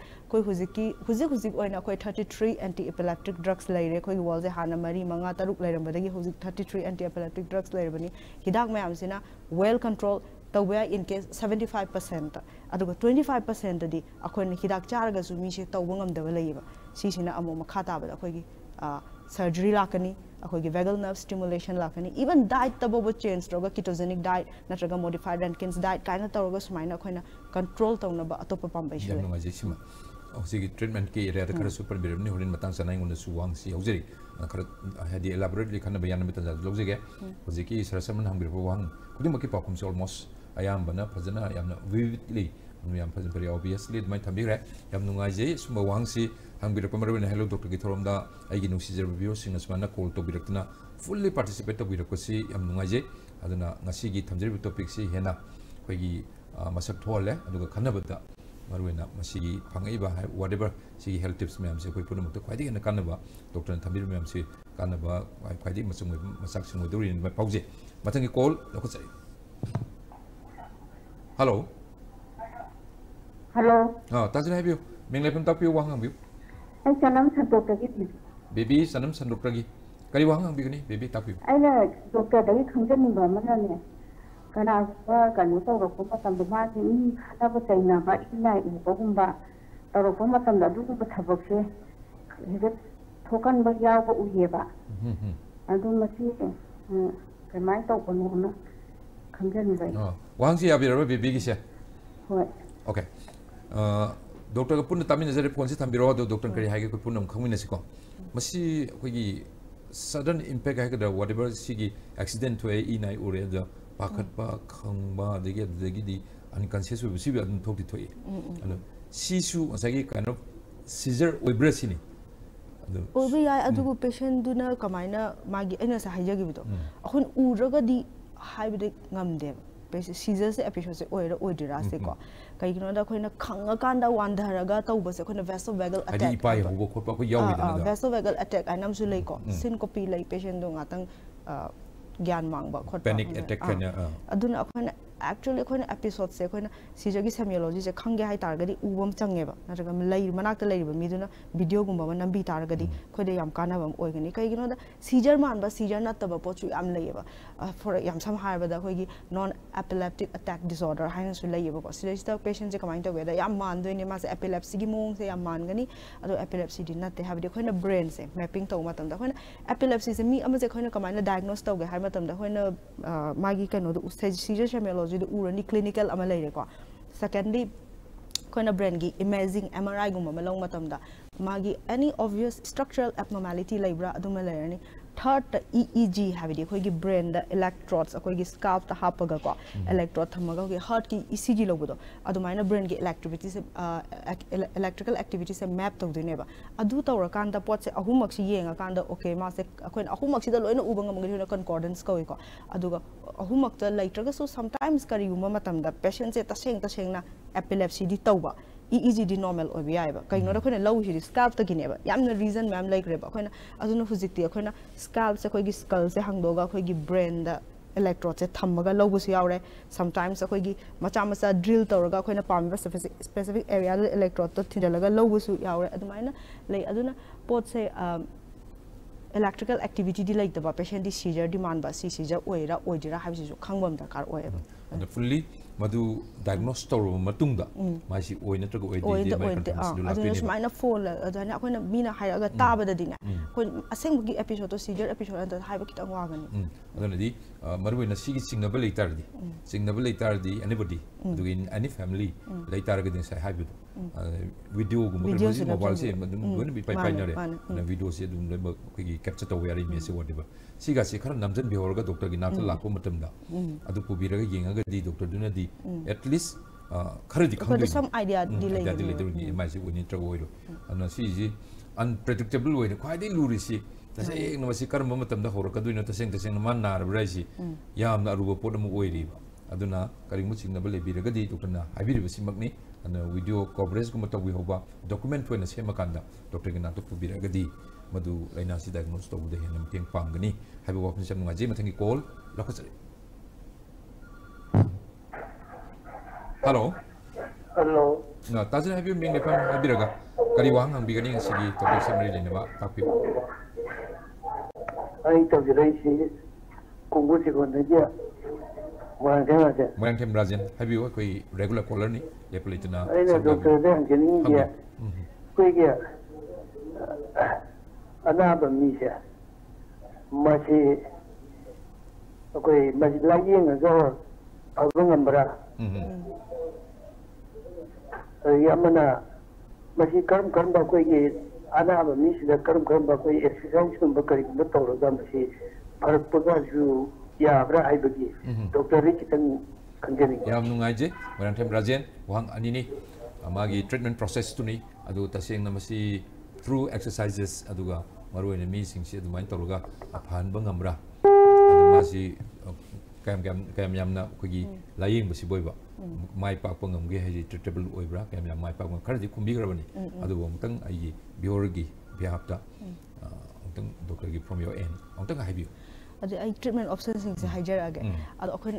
oina khoi 33 anti epileptic drugs laire khoi wal je hana mari manga taruk lairam badagi huji 33 anti epileptic drugs laire bani hidak mayam sina well control to ba in case 75% aduga 25% di akhoi hidak charga su mi se to bangam da laiba si sina amo makha ta ba khoi gi surgery lakani akhoi vagal nerve stimulation lakani even diet tabo change roga ketogenic diet natraga modified Atkins diet kaina tawroga sumaina khoina control tawna ba atopa pambai shi yamno ngaji sima oxigi treatment ki area kara super birimni horin matang sanai ngun su wang si hojeri kara hadi elaborately khana bayan mi tan lojege hojiki sarasaman hambir bo wang kudimaki pakum se almost ayam bana phajana yamna vividly yam phajana very obviously mai thambire yam nungaji suma wang si hambir pamarwen hello doctor ki thorom da aigi nusijer review sing asmana call to birakna fully participate to birakosi yam nungaji aduna ngasi gi thamjeri topic si hena khoigi masak thole aduga khanabada marwena masigi phangaiba whatever sigi health tips me amse koi punam to khwadi na kanaba doctor thamir me amse kanaba khwadi masung masak sung duri ma pauje matangi call loko chai hello tajina habiu mengle pun tapiu wang ambiu ai sanam santok gi baby sanam santok gi kali wang ambiu ni baby tapiu ai na doctor dai khangjan ba mana ne kana ba kanu to ro ko matam ba ni khana ba chaina ba ina I ko gumba to ro ko matam da du ba thabak se he thokan ba ya ba uye ba adu masi kai mai to ko no na khangjan ba wang si abira baby gi se hoi okay doctor ka punna tamin jare phone si thambiro do doctor kari haige ko punam khangmina si ko masi ko gi sudden impact haige da whatever sigi accident to e nai ure da pakat pa khangba degi di unconscious we si adun thok di thoi anu sisu asagi kind of seizure oibrasini obi ya adu patient duna kamaina magi ena sa haije gi bido akhun uraga di haibide ngamde seizure se episode se oira oidira se ko kai gino da khoina khanga kanda wandharaga tawba se khoina vasovagal attack adi pai ho ko pa ko yawi da vasovagal attack anam su lei ko syncope lei patient do ngatang gyan mangba khot panic attack kana aduna akhona actually akoina episode se akoina seizure gi semiology se khange hai targadi ubam changeba natraga lei manakta leiriba miduna video gumba nambi targadi khoide yam kana bam oigani kai gino da seizure man ba seizure nataba pochu am leiba for yam sam harba da khoigi non epileptic attack disorder haina su leiba ko sida patient je kamai ta weda yam man doine ma se epilepsy gi mong se yam man gani ado epilepsy di natte habdi khoina brain se mapping to matam da khoina epilepsy se mi ama je khoina kamai na diagnose to ge har matam da khoina magi kano do seizure semiology do urani clinical ama leire ko secondly khoina brain gi imaging MRI gumba malong matam da magi any obvious structural abnormality leibra aduma leirani third EEG habidi khoigi brain da electrodes akoigi scalp ta hapaga ko electrode thamaga ge heart ki ECG lobudo adumaina brain gi electricity se electrical activity se map tawdine ba adu tawra kanda pot se ahumak si yenga kanda okay ma se akoin ahumak si da loina ubanga mangri concordance ko aduga ahumak ta later so sometimes kari uma matam da patient se taseng na epilepsy di tawba EEG di normal or biaba kaino ra khoina low hi scalp ta gineba yamna reason ma'am like reba khoina aduna hujikti khoina scalp se khoigi skull se hangdoga khoigi brain da electrode se thamaga lobu su yaure sometimes khoigi macha drill tawraga khoina pamba specific area da electrode to thindalaga lobu su yaure adumaina lei aduna pot se electrical activity di like the patient di seizure demand ba seizure oira oidira habisi su khangbam dakar oeba and fully madu diagnose tawro matungda masi oi natraga oi di mai control aduna smaina fall adana akoina mina hairaga tabada dina ko asenggi episode to seizure episode anta haiba kitang wagani adana di marwena sigi singnaba leitardi anybody doing any family leitarga din sai haibu video gumba mobile se madum bi pai nare na video se dum le ko capture to yari me se wadiba siga se khara namjan bi horga doctor gi nata lakpo matamda adu pubiraga yengaga di doctor duna di at least khara di khangdi some idea delay ni mai se woni trago oiro ana si ji unpredictable way khwai dei luri si tase ek no si karma matamda horka duina taseng man nar brai si yamna aruba pot mu oiri aduna karing mu singna bale biraga di doctor na habiri basi magni ana video coverage ko matawi hoba document wena sema kanda doctor gi nata pubiraga di madu laina si diagnose to bude henam teng pangani habi wa pun sam ngaji mathangi call lakhasari hello na tajin habi ming le pam habiraga kari wang ang bigani ngasigi topic summary le ba tapi ai to jirai si konggu si kon dia Morang Tem Rajan habi wa koi regular caller ni le pelitna ai na doctor de angeni dia koi dia anaba misia masih okay masih lagi ngajo abang ambra ya mana masih karam ba koi ge anaba misia karam ba koi exercise kum bakari betul ga masih parpega ju ya abra ai bagi dokter ri kita kanjeni ya nungaje Morang Tem Rajan wang anini amagi treatment process tu ni adu taseng na masih through exercises aduga maruin mi singsi adu main toroga aphan bangamra adu masi kayam yamna kogi laying basi boiba mai pak pangamge haji treatable oibra kayam yam mai pak kharaji kumbi grabani adu bongtang ai biology biapta ongtang doctor gi from your end ongtang haibi adu ai treatment options sing se hajar age adu akhon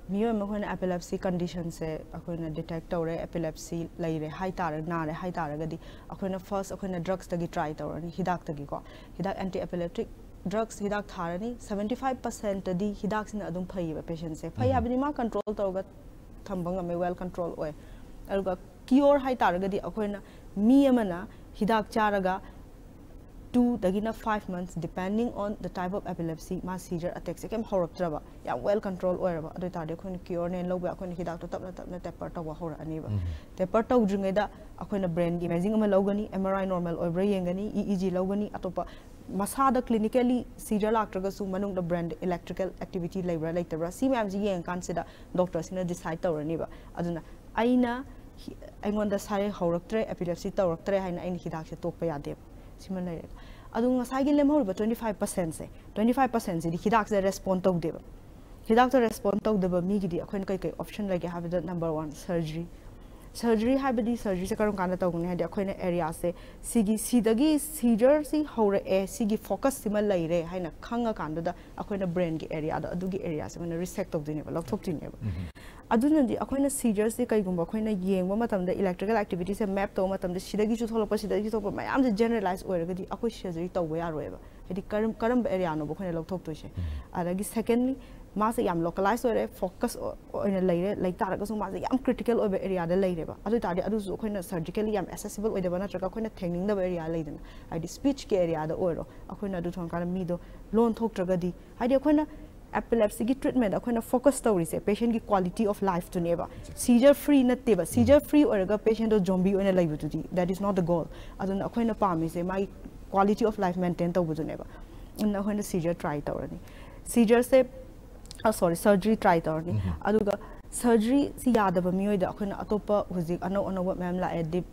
miyo ma khona epilepsy condition se akhona detect tawre epilepsy laire hai tar na re hai tar gadi akhona first akhona drugs tagi try tawrani hidak tagi ko hidak anti epileptic drugs hidak tharani 75% di hidak sin adum phai ba patient se phai abni ma control tawga thambang me well control oy aruga cure hai tar gadi akhona mi amana hidak charaga 2 dagina 5 months depending on the type of epilepsy ma seizure attacks kem horok traba ya well control oiraba adu tade khon cure ne loba akhon hidak to tapna taper tawa hora aniba taper taw jungeda akhona brain imaging ama logani MRI normal oibra yengani EEG logani atopa masada clinically seizure lactraga su manung the brain electrical activity labra laitera si ma'am ji yeng consider doctor sina decide tawraniba aduna aina aingonda sare horoktre epilepsy tawroktre haina aini hidak se tokpa yade siman lai adu ngasai gi lemhor ba 25% se 25% se di hidak se respond tau deba hidak to respond tau deba mi gi di akhon kai option like have the number 1 surgery surgery haibadi surgery se karam kana tawne hadi akhoi area se sigi sidagi seizure si hore e sigi focus sima laire haina khanga kanda da akhoi brain gi area da adugi area se mana resect of dine ba lok thok dine ba aduna di akhoi seizure se kai gumba akhoi yengba matam da electrical activity se map to matam da sidagi chu tholok pa sidagi thok pa mayam se generalize oiraga di akhoi surgery tawba yaro ba hadi karam area no akhoi lok thok to se adagi secondly मासे याम localise ओरे focus ओने लेरे लेता रगा सो मासे याम critical ओबे area दे लेरे बा अदु तादि अदु जो खोइना सर्जिकली याम एक्सेसिबल ओइदे बना ट्रका खोइना थेंगनिंग द एरिया लेदन आइदि स्पीच के एरिया द ओरो अखोइना अदु थोन काना मी दो लोन थोक ट्रगदी आइदि अखोइना एपिलेप्सी की ट्रीटमेंट अखोइना फोकस तौरी से पेशेंट की क्वालिटी ऑफ लाइफ टू नेबा सीजर फ्री नते बा सीजर फ्री ओरगा पेशेंट दो जोंबी ओने लेबु तुदी that is not the goal अदु अखोइना पामी से माई क्वालिटी ऑफ लाइफ मेंटेन तौबु नेबा इन अखोइना सीजर ट्राई तौरनी सीजर से sorry surgery try tawni aduga surgery si yadaba miyoida akhona atopa huzik ano ma'am la deep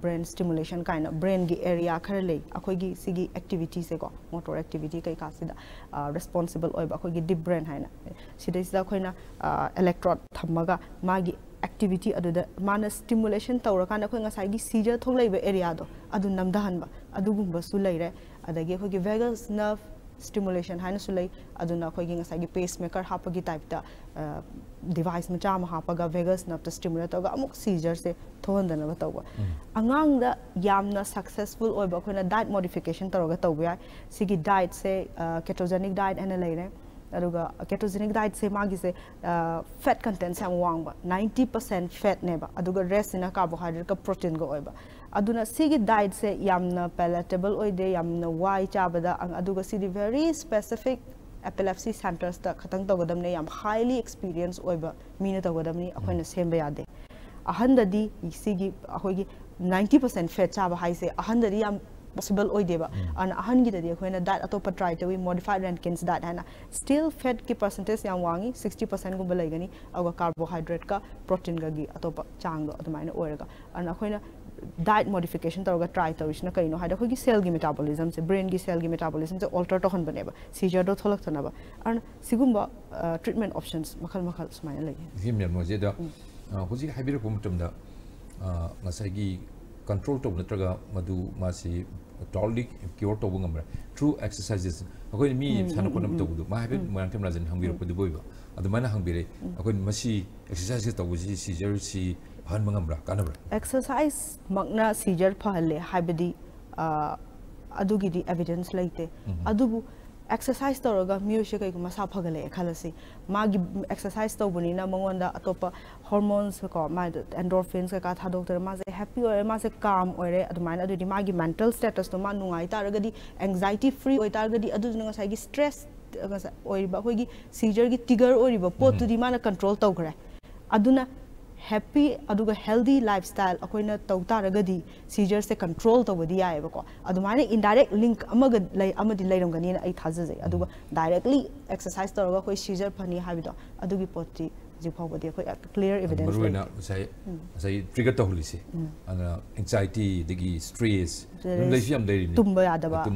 brain stimulation kind of brain gi area khar lei akhoi gi sigi activity se ko motor activity kai ka sida responsible oi ba akhoi gi deep brain haina sida sida khoina electrode thamaga magi activity aduda mana stimulation tawra kana khoi ngasai gi seizure thok lei ba area do adu namdahan ba adugumba su leire adagi akhoi gi vagus nerve stimulation haina sulai aduna khoi gi ngasai gi pacemaker hapagi type ta device ma chama hapaga vagus nerve to stimulate ga amuk seizure se thondana ba tawba angang da yamna successful oiba khoina diet modification taroga tawba sigi diet se ketogenic diet ana leire aduga ketogenic diet se magi se fat content sam wangba 90% fat neba aduga rest ina carbohydrate ka protein ga oiba aduna sigi diet se yamna palatable oide yamna wai chabada ang aduga sidi very specific epilepsy centers ta khatang togodamne yam highly experienced oiba mina togodamni akoina semba yade ahandadi sigi ahogi 90% fat chaba hai se ahandadi yam possible oideba an ahangi dadi akoina diet atopa try to we modified Rankin's diet hana still fat ki percentage yam wangi 60% gumba laigani aga carbohydrate ka protein ga gi atopa chang do admaina oiraga an akoina diet modification tawga try tawishna kaino haida khogi cell gi metabolism se brain gi cell gi metabolism se alter to hon baneba seizure do tholak thana ba an sigumba treatment options makhal smaina lagi him ya moje da hoji habir ko mutumda ngasai gi control to natraga madu masi totally cure to ngamra through exercises akoi mi sana ko nam to du ma habir mo antam lajen hangbir ko du boiba adumana hangbire akoi masi exercises to ji seizure si han mangamra kanabra exercise magna seizure phalle haibadi adugi di evidence laite adubu exercise toroga music kai masa phagale khalasi magi exercise to bunina mangonda atopa hormones ko ma endorphins ka thadokter ma se happy or ma se calm ore adumaina adudi magi mental status to ma nungai taragadi anxiety free oi taragadi adu ngasai gi stress oi ba hoigi seizure gi trigger ori ba pot tu di mana control tawgre aduna happy aduga healthy lifestyle akoina tawta ragadi seizure se control tawdi yaeba ko adumane indirect link amaga lay amadi lairongani na ai thajai aduga directly exercise tawga koi seizure phani habido adugi poti ji phawbadi koi clear evidence maruina sai trigger tawlisi ana anxiety digi stress leisiam dei tumba yadaba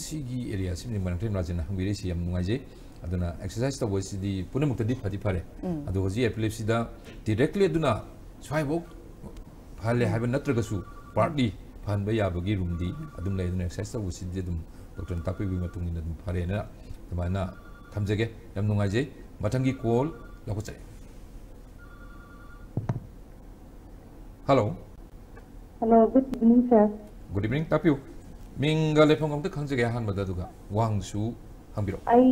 sigi area simni manthim rajana hangiri si yam nungaje aduna exercise to was the punamukta di phadi phare adu hoji epilepsy da directly aduna swai bok phale have natraga su partly phan ba yabagi room di adum le aduna exercise to was the dum doctor tapi bi matung in dum phare na damana thamjage yam nungai je mathangi call lako chai hello good evening sir good evening tapiu minga le phongom te khangjage han bada duga wangsu hambiro ai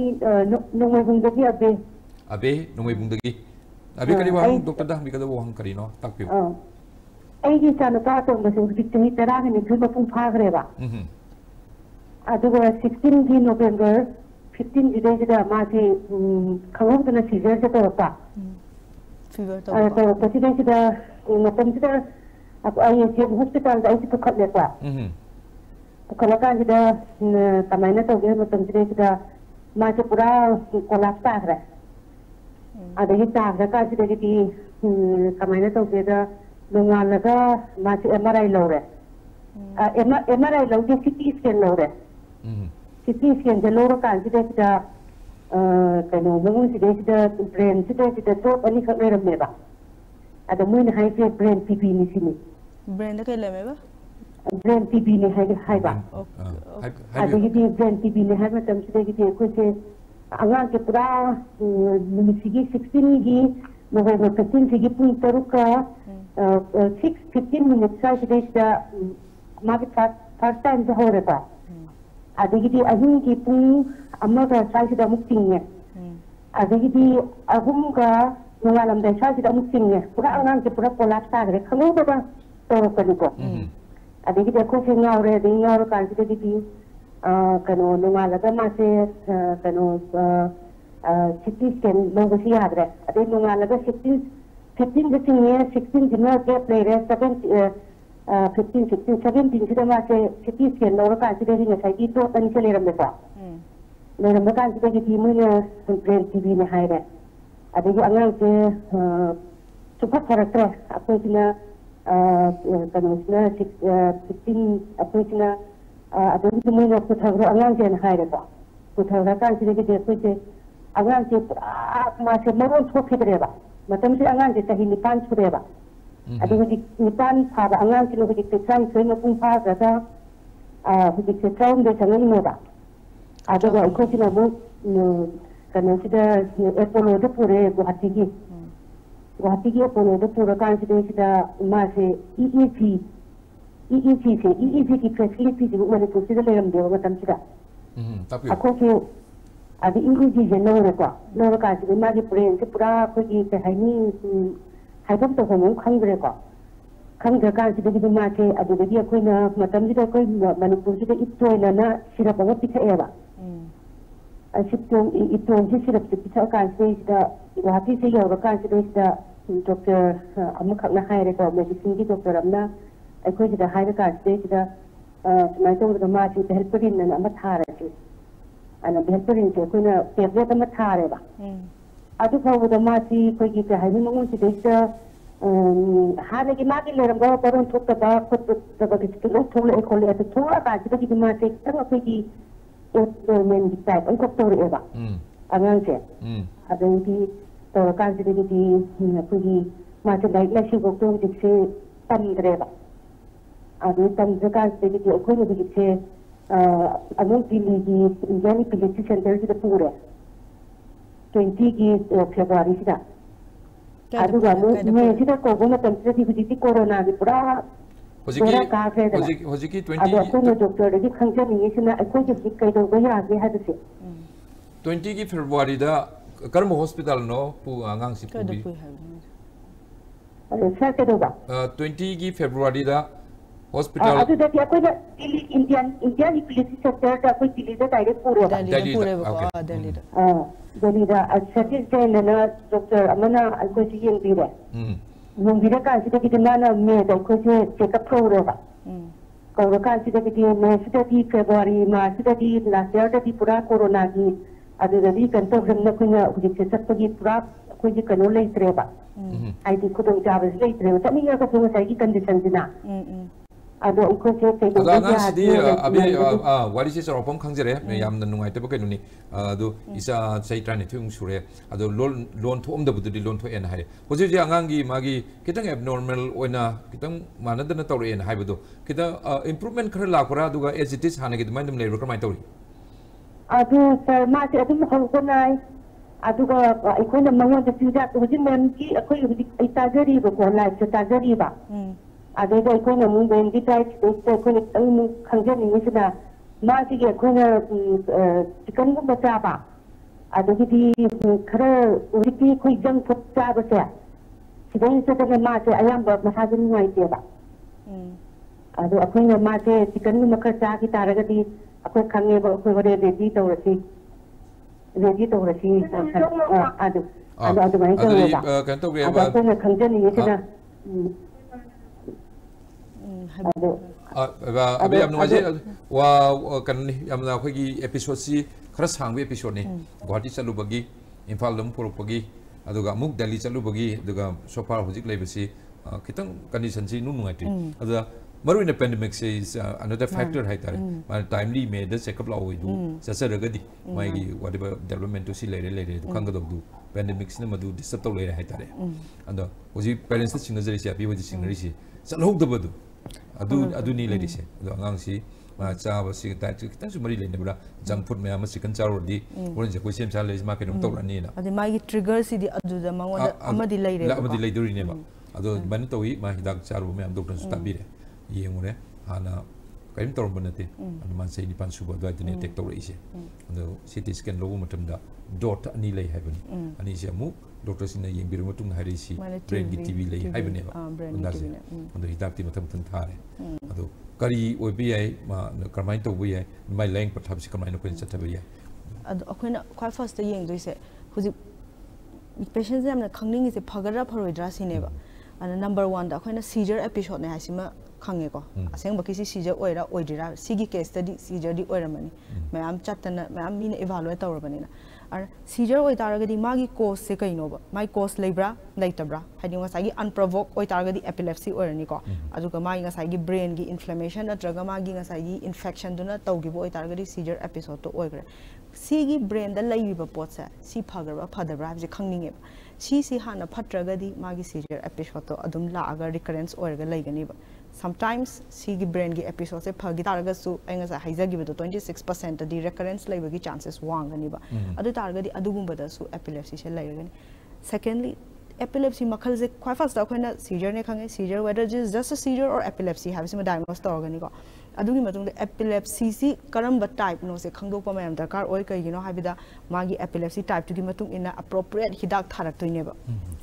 nongoi bungdagi abe nongoi bungdagi abe kari wang doctor da hambi kada wang kari no takpiu ai gi chana ta to ma se dikti tara ni khul ba pung phagre ba adugo 16 gi November 15 gi de da ma se khawang na seizure se to pa fever to president da na computer ai je hospital da ai to khat le pa kalau kan kita tamainya tahu dia macam kita macam pura kolap tak ada. Ada kita kan kita jadi tamainya tahu kita dengan laga macam MRI lore. MRI lore dia CT scan lore. CT scan je lore kan kita kalau bangun kita brain kita tu ani kat merah merah. ada moina hai se brain TB ni sini brain da kai leme ba brain TB ni hai ba ada gidi brain TB ni hai ma tam se gidi ko se angang ke pura sigi 16 gi no 15 sigi pun taruka 6-15 minutes sa da magi first time sa hore ba ada gidi ahing ki pun amaga sa da muktingnya ada gidi agum ga ngalam da sa da muktingnya pura angang ke pura pola sa re khamu ba toro kan ko ada gidi ko se ngaure de ngaure kan se gidi kano nungalaga mase kano CT scan logo si adre ada nungalaga 15 the thing here 16 dinner ke play re 15 16 17 sida mase CT scan logo kan sida ni sai di to tan se le ram ba le ram kan sida ki mu ne brain TB ne haire ada ji angang ke super karakter apa sina kano sina 15 apa sina ada di mana putera angang jen hai ba putera kan sini ke ko je angang je masih maron thok ke ba matam se angang je tahi nipan chure ba ada di nipan pha ba angang kilo ke tsai sai no pun pha ga da di ke tsai de sangai no ba ada ga ko sina mo kan sida Apollo de pure Guwahati gi Apollo de pure kan sida masih EEG ki facility di mana pun sudah dalam dia macam sudah. Aku tu ada EEG je nora kan sih magi brain tu pura aku ni saya ni haidam tu kamu kan kan sih di mana ke ada dia aku na macam sudah aku mana pun sudah itu na sirap awak kita era. Itu sirap kita kan sih sudah hati saya orang kan sudah doktor amak nak hai rekor medicine di doktor amna aku sudah hai rekor sudah semai tu kita masih helperin na amat hari tu, anak helperin tu aku na kerja amat hari bah. Adu kau kita masih aku kita hai ni mengun sudah hari ni magi leram kau perun thuk kita kita kita thuk le ekol le tu thuk apa kita masih kita aku kita men kita aku doktor eva. Angan je. Ada yang तो कांच देगी दी Puri माचे light लैसी गोक्तो जिससे तम करेगा आदि तम कांच देगी दी कोई नहीं जिससे अमूल पीली की इंडियन पीलिटी सेंटर से पूरे 20 की फरवरी से आदि वालों में जिधर कोरोना में तम से दी कोरोना की पूरा पूरा काफे था होजिकी 20 आदि आपको ना डॉक्टर देगी खंचे नहीं है ना कोई जिससे कई लोग ये आगे है जैसे 20 की फरवरी दा कर्म हॉस्पिटल नो पु आंगांग सि पुबी अरे सर के दोगा 20 की फरवरी दा हॉस्पिटल अदु द क्या कोई दिल्ली इंडियन पुलिस सेक्टर का कोई दिल्ली दा डायरेक्ट पूरे दिल्ली दा सचिन जैन ना डॉक्टर अमना को सी यंग भी रे यंग भी का सी के ना ना में दा को से चेकअप प्रोग्राम बा को का सी के में सी फरवरी मा सी लास्ट ईयर दा पूरा कोरोना की अदुदि कंट्रोल रंगना कुना उदिसे सत्पगी पूरा कोई कनो लेत्रेबा आईडी खुदों जाबस लेत्रेबा तनी या को साइकी कंडीशन दिना अदो उको से ते तो गांसी अबे वाली से सरपम खंगजरे यामना नुंगाइते बके नुनी अदो इसा सैत्रानि थुंग सुरे अदो लोन थोम दबुदि लोन थो एन हाय होजे जे आंगांगी मागी कितंग एबनॉर्मल ओइना कितंग मानदना तौरे एन हायबदो किता इंप्रूवमेंट खर लाखरा दुगा एज इट इज हानगे दमाइदम लेबर कमाइ तौरी अदु सर मासे अदुम हौगनाय अदुगा अखोना मंगोन द सिजा होजि मैम की अखोय होजि ताजरी बको लाइफ ताजरी बा अदुगा अखोना मु बेंगी टाइप तो अखोना तंग खंजनि निसना मासे के अखोना चिकन गु बचा बा अदुगी खरा उरिपी खोय जंग फुट चा बसे सिदन से तने मासे अयाम ब मसाजन नाइते बा अदु अखोना मासे चिकन गु मखर चा की तारगदी aku kange ba aku bare ready tawrasi adu mai ka ba kan to ba aku na khangjani yesina adu abe am nuaje wa kan ni amna khoi gi episode si khara sangbe episode ni Guwahati chalu bagi Imphal dum puruk bagi aduga muk Delhi chalu bagi aduga sofar hojik leibasi kitang condition si nu nungai ti aduga maru in the pandemic is another factor hai tare ma timely me the check up law du sasaragadi mai gi whatever development to see later du kanga du pandemic ne madu disturb to later hai tare and oji parents sing na jari sia bi oji sing ri si salhok da badu adu ni lady se adu angang si ma cha ba si ta kitang su mari le ne bra junk food me ama chicken charo di orange ko sem cha le ma ke dum to ra ni na adi mai gi trigger si di adu da ma wada amadi lai re amadi lai duri ne ba adu ban to wi ma hidak charo me am doctor su ta bi re yengure hana kaim tor banate adu man sei ni pan su ba da ne tek to ri se adu CT scan logo matam da dot ani lai hai bani ani se mu doctor sin na yeng biru matung hari si brain gi TV lai hai bani ba anda se adu hidak ti matam tan thare adu kari oi bi ai ma karmai to bi ai mai leng pathab si karmai no ko chat bi ai adu akoina khwai first ta yeng doi se huji patients am na khangning se phagara pharoidra sine ba ana number 1 da akoina seizure episode ne hasima khange ko aseng baki si seizure oira oidira sigi case study seizure di oiramani mayam chatana mayam min evaluate tawrabani na ar seizure oi taragadi magi cause se kaino ba mai cause leibra leitabra hadi ngasai gi unprovoked oi taragadi epilepsy oirani ko aduga mai ngasai gi brain gi inflammation natraga magi ngasai gi infection duna tawgi bo oi taragadi seizure episode to oigre sigi brain da leiba pot sa si phagarba phadabra je khangninge si hana phatragadi magi seizure episode to adum la aga recurrence oirga leigani ba sometimes sigi brain gi episode se phagi taraga su enga sa haiza gi bedo 26% di recurrence leibagi chances wangani ba adu taraga di adugumba da su epilepsy se leiragani secondly epilepsy makhal je quite fast da khoina seizure ne khange seizure whether it is just a seizure or epilepsy have some diagnosed organi ko adugi matung de epilepsy si karamba type no se khangdok pa mayam darkar oi kai gino habida magi epilepsy type tu gi matung ina appropriate hidak tharak toine ba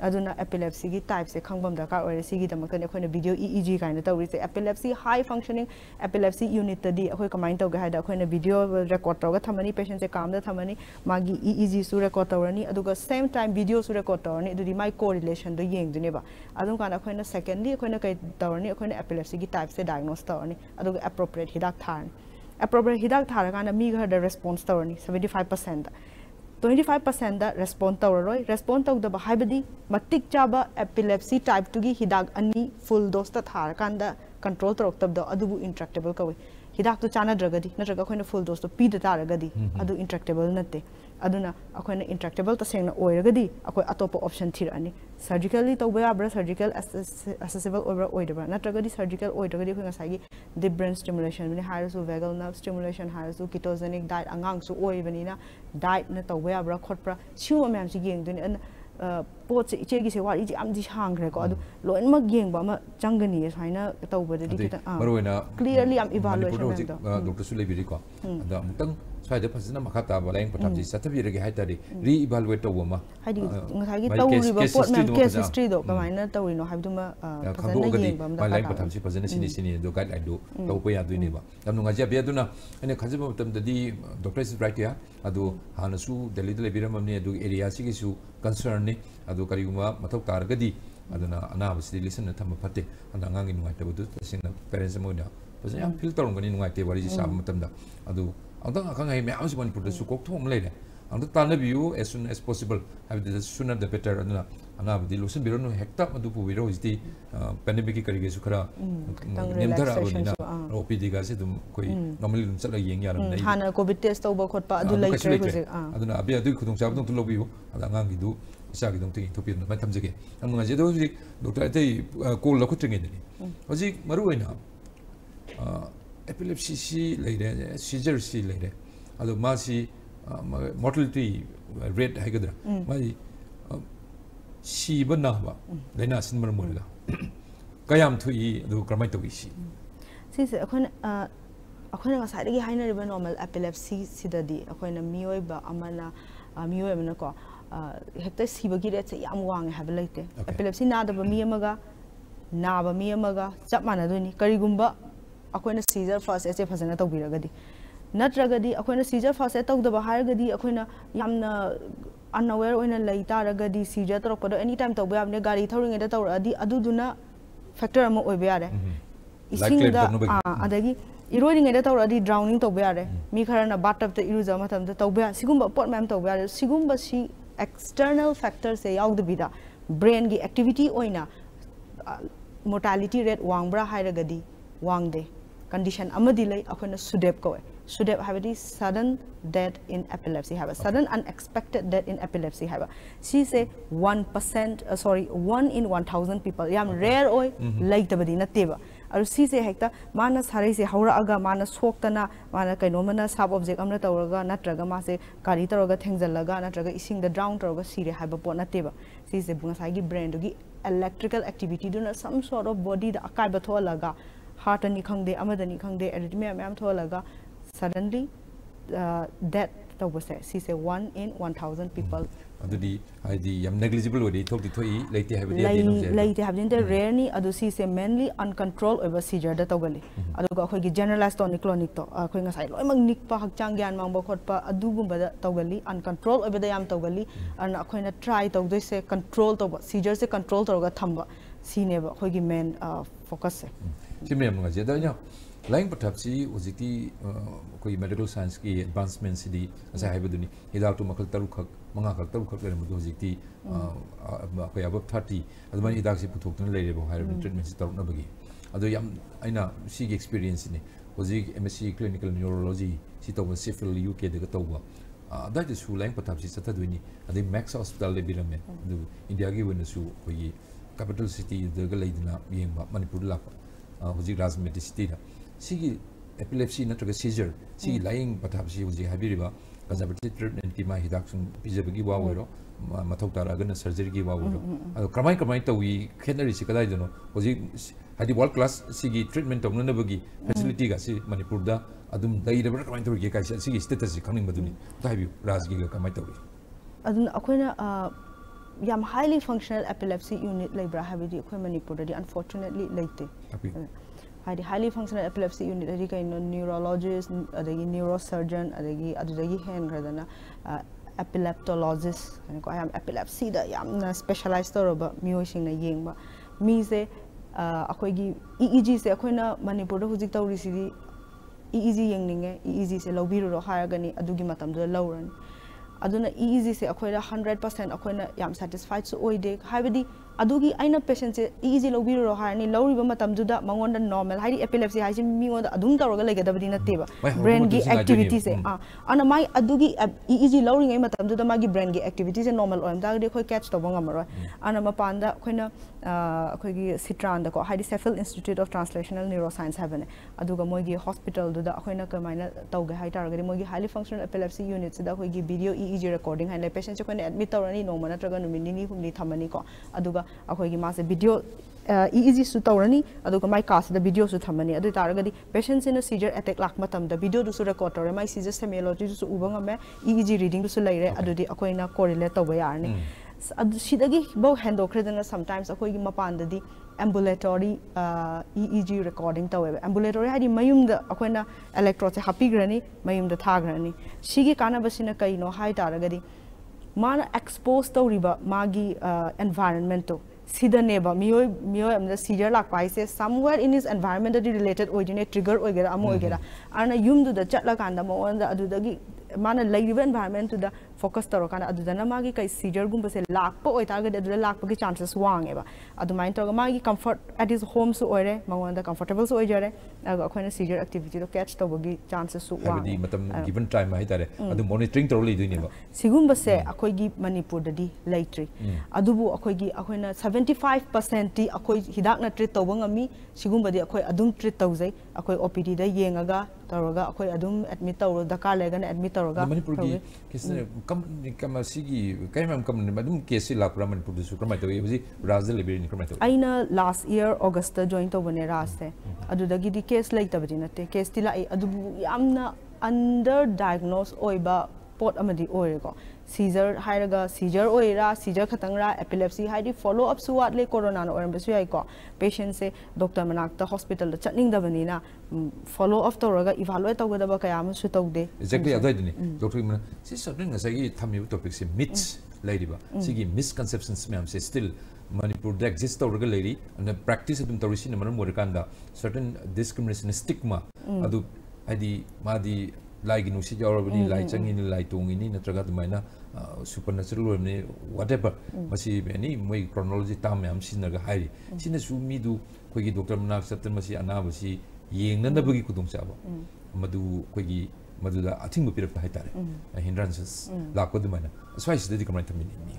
aduna epilepsy gi type se khangbam darkar oi si gi damak ne khoina video EEG kaina tawri se epilepsy high functioning epilepsy unit tadi khoi combine tawga haida khoina video record tawga thamani patient se kam da thamani magi EEG su record tawrani aduga same time video su record tawrani adudi mai correlation do yeng dune ba adum kana khoina secondly khoina kai tawrani khoina epilepsy gi type se diagnose tawrani aduga appropriate hidak tharani appropriate hidak tharagana mi ga da response tawrani 75% 25% da respond tawroi respond tawda ba haibadi matik chaba epilepsy type 2 gi hidak ani full dose ta tharakanda control torok tab da adubu intractable kawi hidak tu chana dragadi natraga khoina full dose to pi da taragadi adu intractable natte aduna akoina intractable ta sengna oiragadi akoi atopa option thirani surgically tawba abra surgical accessible oibra oidabra natragadi surgical oidagadi khoina sagi deep brain stimulation ni harasu vagal nerve stimulation harasu ketogenic diet angang su oibani na diet na tawba abra khotpra siwa myam si yeng duni an pot se iche gi se wari ji am ji hangre ko adu loin mak yeng ba ma changani saina tawba de kita maroina clearly am evaluation doctor su lebiri ko da mutang sai de phasna makata ba leng patam ji satabi rege haitari re evaluate to ma hadi ngai gi tawri ba pot man case history do kamaina tawri no habdu ma phasna yeng ba ma leng patam ji phasna sini do guideline do to ko ya du ni ba dam ngai ja bia duna ane khaji ba patam di doctor is right ya adu hanasu delhi de lebiram ni adu area si gi su concern ni adu kariguma mathau targadi aduna anabasi listen na thama phate anda ngangi nungai tabudu singna parents mo da phasna yam feel tarong gani nungai te wari ji sa matam da adu andang akang ai me amsi ban put su kok thom le anda tanabiu as soon as possible have the sooner the better aduna anabadi lusin biro no hekta madu pu biro is the pandemic ki karige su khara nemdara abuna OPD ga se dum koi normally dum chala yeng yaram nei hana covid test tawba khotpa adu later hojik aduna abi adu khudung sabdong tu lobiu ada ngang gi du isa gi dong ting topi no mai thamjege amnga je do hojik doctor tai call la khutring ni hojik maru oina epilepsy si leire seizure si leire adu ma si mortality rate haigadra mai si bana ba lena sin mar murga kayam thui adu kramai to si se akhona nga side gi haina riba normal epilepsy sidadi akhona mioi ba amana mioi amana ko hekta sibagi rate se yam wang have like epilepsy na da ba mi amaga na ba mi amaga chap mana doni karigumba akhona seizure first ese phasana tawbiragadi natragadi akhona seizure first tawda ba haragadi akhona yamna unaware oina lai taragadi seizure torokpada anytime tawba amne gari thoringe da tawradi aduduna factor ama oiba yare isingda adagi iroing da tawradi drowning tawba yare mi kharana bathtub ta iruja matam da tawba sigumba pot mam tawba yare sigumba si external factors se yaugdabida brain gi activity oina mortality rate wangbra hairagadi wangde condition amadi lay akhona SUDEP ko SUDEP habadi sudden death in epilepsy haba sudden unexpected death in epilepsy haba she say 1% 1 in 1000 people yam rare oi like tabadi nateba aru si se hekta mana sare se haura aga mana soktana mana kaino mana sub object amna tawraga natraga ma se kari tawraga thengjallaga natraga ising the drown tawraga sire haba po nateba si se bunga sai gi brain gi electrical activity do some sort of body da akai ba tholaga heart ani khangde amadani khangde arrhythmia myam tholaga suddenly death tawbase si se 1 in 1000 people adudi haidi yam negligible odi thokti thoi leite habidi leite habidi rare ni adu si se mainly uncontrolled over seizure da tawgali adu ko khoi generalized tonic clonic to khoi ngasai loi mang nikpa hakchang gyan mang ba khotpa adu gumba da tawgali uncontrolled over da yam tawgali ana khoi na try tawdoi se control tawba seizure se control tawga thamba sine ba khoi gi main focus se chimre am ngaje da nya laing pathapsi ojiti koi medical science ki advancement sidi asa haibaduni hidak tu makal taru khak manga khak taru khak le mu ojiti koi above 30 adman hidak si puthok tan leire bo higher treatment si taru na bagi ado yam aina si experience ni ojik MSc clinical neurology si taw Sheffield UK de taw that is who laing pathapsi sataduni adi Max Hospital le birame du India gi wona su koi capital city de ga leidina yengba Manipur la ojik Rajmeti city da sigi epilepsy natraga seizure sigi lying pathapsi uji habiriba conservative treatment ki ma hidak sun pijabagi wa wero mathau tara gana surgery ki wa wero ado kamai tawi khenari si kadai dono uji hadi world class sigi treatment of nanabagi facility ga si Manipur da adum daira kamai tawi ge kai sigi status si khangning maduni tahibi rajgi ga kamai tawi adun akoina yam highly functional epilepsy unit labra habidi akoi Manipur da unfortunately late hadi highly functional epilepsy unit adi kaino neurologist adagi neurosurgeon adagi hen gradana epileptologist ko am epilepsy da yamna specialized toroba miosing na yengba mi se akoi gi EEG se akoina Manipur da hujik tawri sidi EEG yengninge EEG se lobiro ro haragani adugi matam da lawran aduna EEG se akoida 100% akoina yam satisfied so oide habidi adugi aina patient se EEG lobiro ro harani lawriba matam duda mangonda normal haidi epilepsy haji mingonda adum tawraga legadabadi nateba brain gi activity se ana mai adugi EEG lowring ai matam duda magi brain gi activity se normal oim da de khoi catch to banga maroi ana mapanda khoina khoi gi Citran da ko haidi Sheffield Institute of Translational Neuroscience habane aduga moi gi hospital duda khoina kamaina tawga hai targa moi gi highly functional epilepsy unit se da khoi gi video EEG recording hai le patient se khoina admit tawrani no mana traga no minini humni thamani ko aduga akhoi gi mase video EEG su tawrani aduga mai cast da video su thamani adu taragadi patient in a seizure attack lak matam da video du su record tore mai seizure semiology su ubanga me EEG reading du su leire adudi akoina correlate tawba yarni adu sidagi bo handle kredana sometimes akoi gi mapanda di ambulatory EEG recording tawe ambulatory hadi mayum da akoina electrode se hapigrani mayum da thagrani sigi kana basina kaino hai taragadi mana expose tawriba magi environment to sidaneba miyo amda seizure lakpa ise somewhere in his environment related ordinary trigger oigera amo oigera ana yum da chatla kanda mo onda adudagi mana laiba environment to the focus taro kana adudana magi kai seizure gumba se lakpa oi target adula lakpa ki chances wangeba adumain to magi comfort at his home su oire mangonda comfortable su oijare akoina seizure activity to catch to bogi chances su wang habidi matam given time hai tare adu monitoring taro li duini ba sigumba se akoi gi Manipur da di laitri adubu akoi gi akoina 75% ti akoi hidak na treat tawang ami sigumba di akoi adum treat tawjai akoi OPD da yengaga taroga akoi adum admit tawro dakar lega na admit taroga Manipur gi kisne kam sigi kaimam kam madum case lakra Manipur du su kramai tawi buji Rajal lebiri ni kramai tawi aina last year August join to bane raste adudagi di case like tabadi nate case tila ai adubu yamna under diagnose oiba pot amadi oirego seizure hairaga seizure oira seizure khatangra epilepsy haidi follow up suwat le corona na oram besu ai ko patient se doctor manakta hospital da chatning da bani na follow up tawraga evaluate tawga da kaya am su tawde exactly adai ni doctor man si certain nga sagi thami topic se myths ladiba sigi misconceptions ma'am se still Manipur da exist tawraga lady and practice adum tawrisi na manam morikanda certain discrimination stigma adu adi madi laigi nusi jawrabani lai changini lai tongini natraga dumaina supernatural ni whatever masi ani moi chronology tam yam sinaga hairi sina su mi du kogi doctor manak satan masi anabasi yengnanabagi kudong chaba madu kogi maduda athing pirap haitare hindrances lakko dumaina swai sidadi kamai thamini mi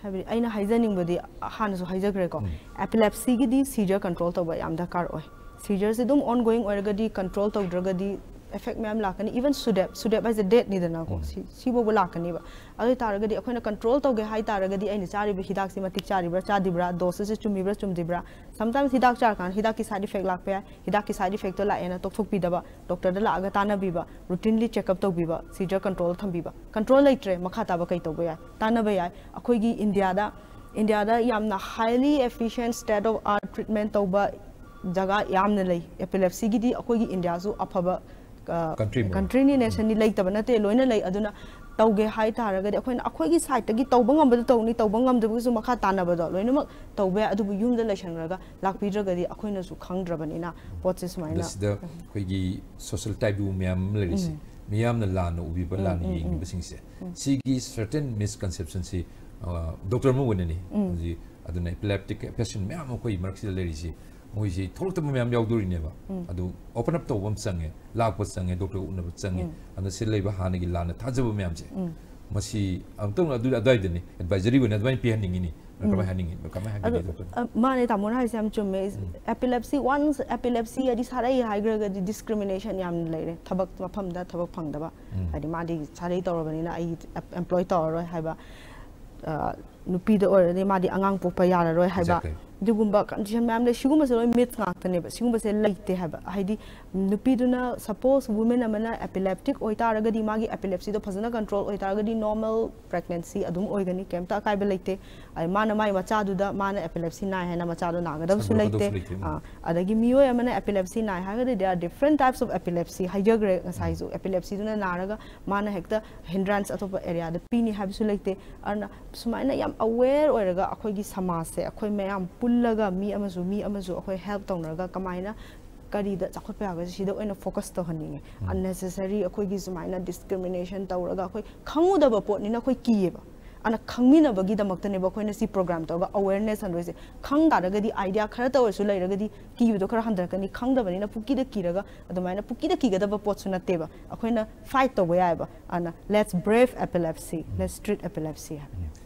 habi aina haizaning bodi hanasu haijagre ko epilepsy gi di seizure control to ba yam dakar oi seizure se dum ongoing orgadi control to dragadi effect मैम लाकनी even sudep as a date ni dana ko si bo lakani ba adu taragadi akhona control to ge hai taragadi ai ni chari bi hidak si matik chari bra cha dibra doses chumi bra chum dibra sometimes hidak char kan hidak ki side effect lak pe hidak ki side effect to la ena tok thok pi daba doctor da la aga tana bi ba routinely check up to bi ba seizure control tham bi ba control lai tre makha ta ba kai to ba ya tana ba ya akhoi gi india da yamna highly efficient state of art treatment to ba jaga yamna lai epilepsy gi di akhoi gi india su afaba country ni nation ni lai tabana te loina lai aduna tawge hai taragadi akhoi akhoi gi side tagi tawba ngam ba tawni tawba ngam da su makha tana ba do loina mak tawbe adu bu yum da lashang raga lakpi dragadi akhoi na su khangdrabani na potses maina this the khoi gi social type bu myam lerisi miyam na lana ubi ba lana ying bising se sigi certain misconception si doctor mo wonani ji aduna epileptic patient myam ko marxil lerisi moi ji thol tam myam yauduri ne ba adu open up to wam sange lakpa sange doctor unna ba sange anu silai ba hanagi lana thajaba myam je masi amtong adu adai de ni advisory wona advai pi haningi ni kama haningi kama haningi doctor mane tamon ha sam chume epilepsy once epilepsy adi sarai haigra di discrimination yam leire thabak mafam da thabak phangda ba adi madi sarai torobani na ai employ toroi haiba nupi da or ni madi angang popa yara roi haiba dugumba condition ma'am le shiguma se myth ngaktane ba shiguma se leite haba haidi nupi duna suppose women amana epileptic oita ragadi magi epilepsy do phazana control oita ragadi normal pregnancy adum oigani kemta kai ba leite ai mana mai macha du da mana epilepsy na hena macha do naga da su leite adagi miyo amana epilepsy na ha ga there are different types of epilepsy hijagre saizu epilepsy duna naraga mana hekta hindrance atop area da pini habsu leite arna sumaina yam aware oiraga akhoi gi samaj se akhoi mayam pullaga mi amazu akhoi help tawnaga kamaina kari da chakot pa ga sida oina focus to haninge unnecessary akhoi gi sumaina discrimination tawraga akhoi khangu da ba pot ni na akhoi kiye ba ana khangmina bagi da makta ne ba akhoi na si program to ga awareness han roise khang da raga di idea khara ta su lai raga di ki do khara handra kani khang da bani na puki da kiraga adumaina puki da kiga da ba pot su na te ba akhoi na fight to ba ba ana let's brave epilepsy let's treat epilepsy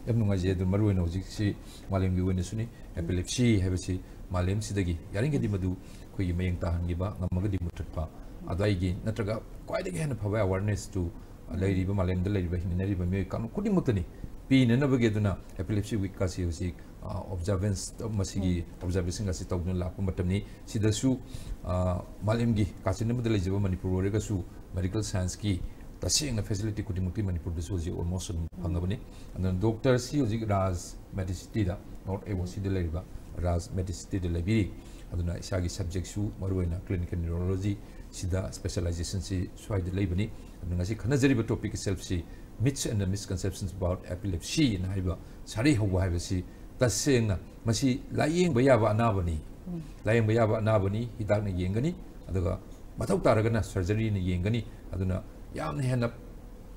yam nunga je du maru no jik si malem gi woni suni epilepsy hebasi malem sidagi yaringe di madu koi mayeng tahan gi ba ngamaga di mutpa adai gi natraga kwai de gen phaba awareness to lairi ba malem da lairi ba hinari ba me kan kuding mutani pi ne na bage duna epilepsy week ka si si observance masigi observation ga si tawdun la ko matamni sidasu malem gi kasin ne mudalai jaba manipur re ga su medical science ki tasing na facility kuding muti manipur du so ji almost phangabani and doctor si ji raz medicity da not able si de laiba raz medicity de labi aduna isagi subject su maruina clinical neurology sida specialization si swai de laibani aduna si khana jari ba topic itself si myths and misconceptions about epilepsy na haiba sari hawa haiba si tasing na masi layeng ba yaba anabani layeng ba yaba anabani hidak na yengani aduga mathau taraga na surgery na yengani aduna yamna hena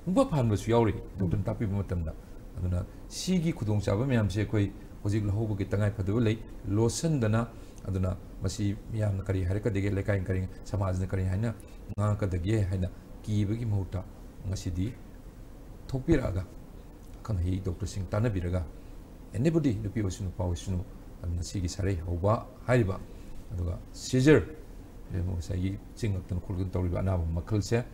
ngba phanba su yauri doctor tapi matamda aduna sigi khudong chaba myam se koi hojik lahobu gi tangai phadu lei lotion dana aduna masi miyam kari har ka dege lekai kari samaj na kari haina nga ka dege haina ki bagi mauta ngasidi thokpiraga kan hi doctor sing tanabiraga anybody nupi osunu pawsunu aduna sigi sarai hoba haiba aduga seizure mo sai chingaktan khulgun tawriba na makhalse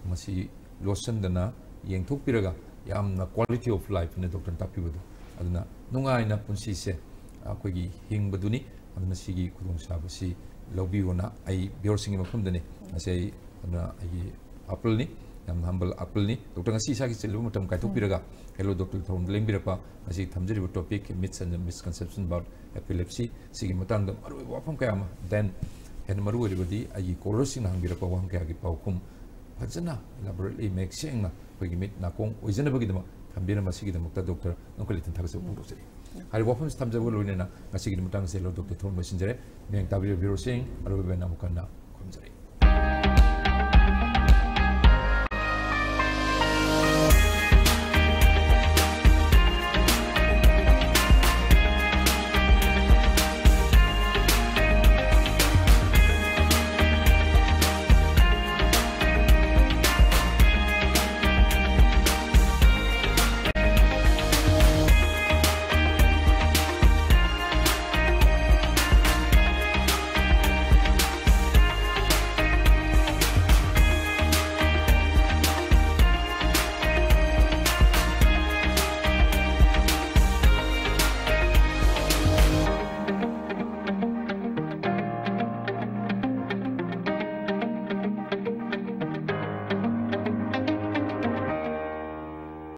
masi lotion dana yengthokpiraga yamna quality of life ne doctor tapibudu aduna nungaina punsi se akogi hingbaduni aduna sigi khudong sabasi lobbiona ai biorsingi makhumdane asai aduna ai apple ni yam humble apple ni doctor ngasi sagi chelu matam kai thokpiraga hello doctor thom lengbirapa asi thamjari topic myths and misconceptions about epilepsy sigi matang da maru wafam kayama then hen maru ribadi ai kolosin hangbirapa wang kaya gi paukum fajana elaborately make senga kogi mit na kong oizana bagi dama thambira masigi dama ta doctor nokali tan thagase ung seri hari wafam thamjabu loina na ngasigi dama tang se lo doctor thom messenger meng tabir biro sing aru be na mukana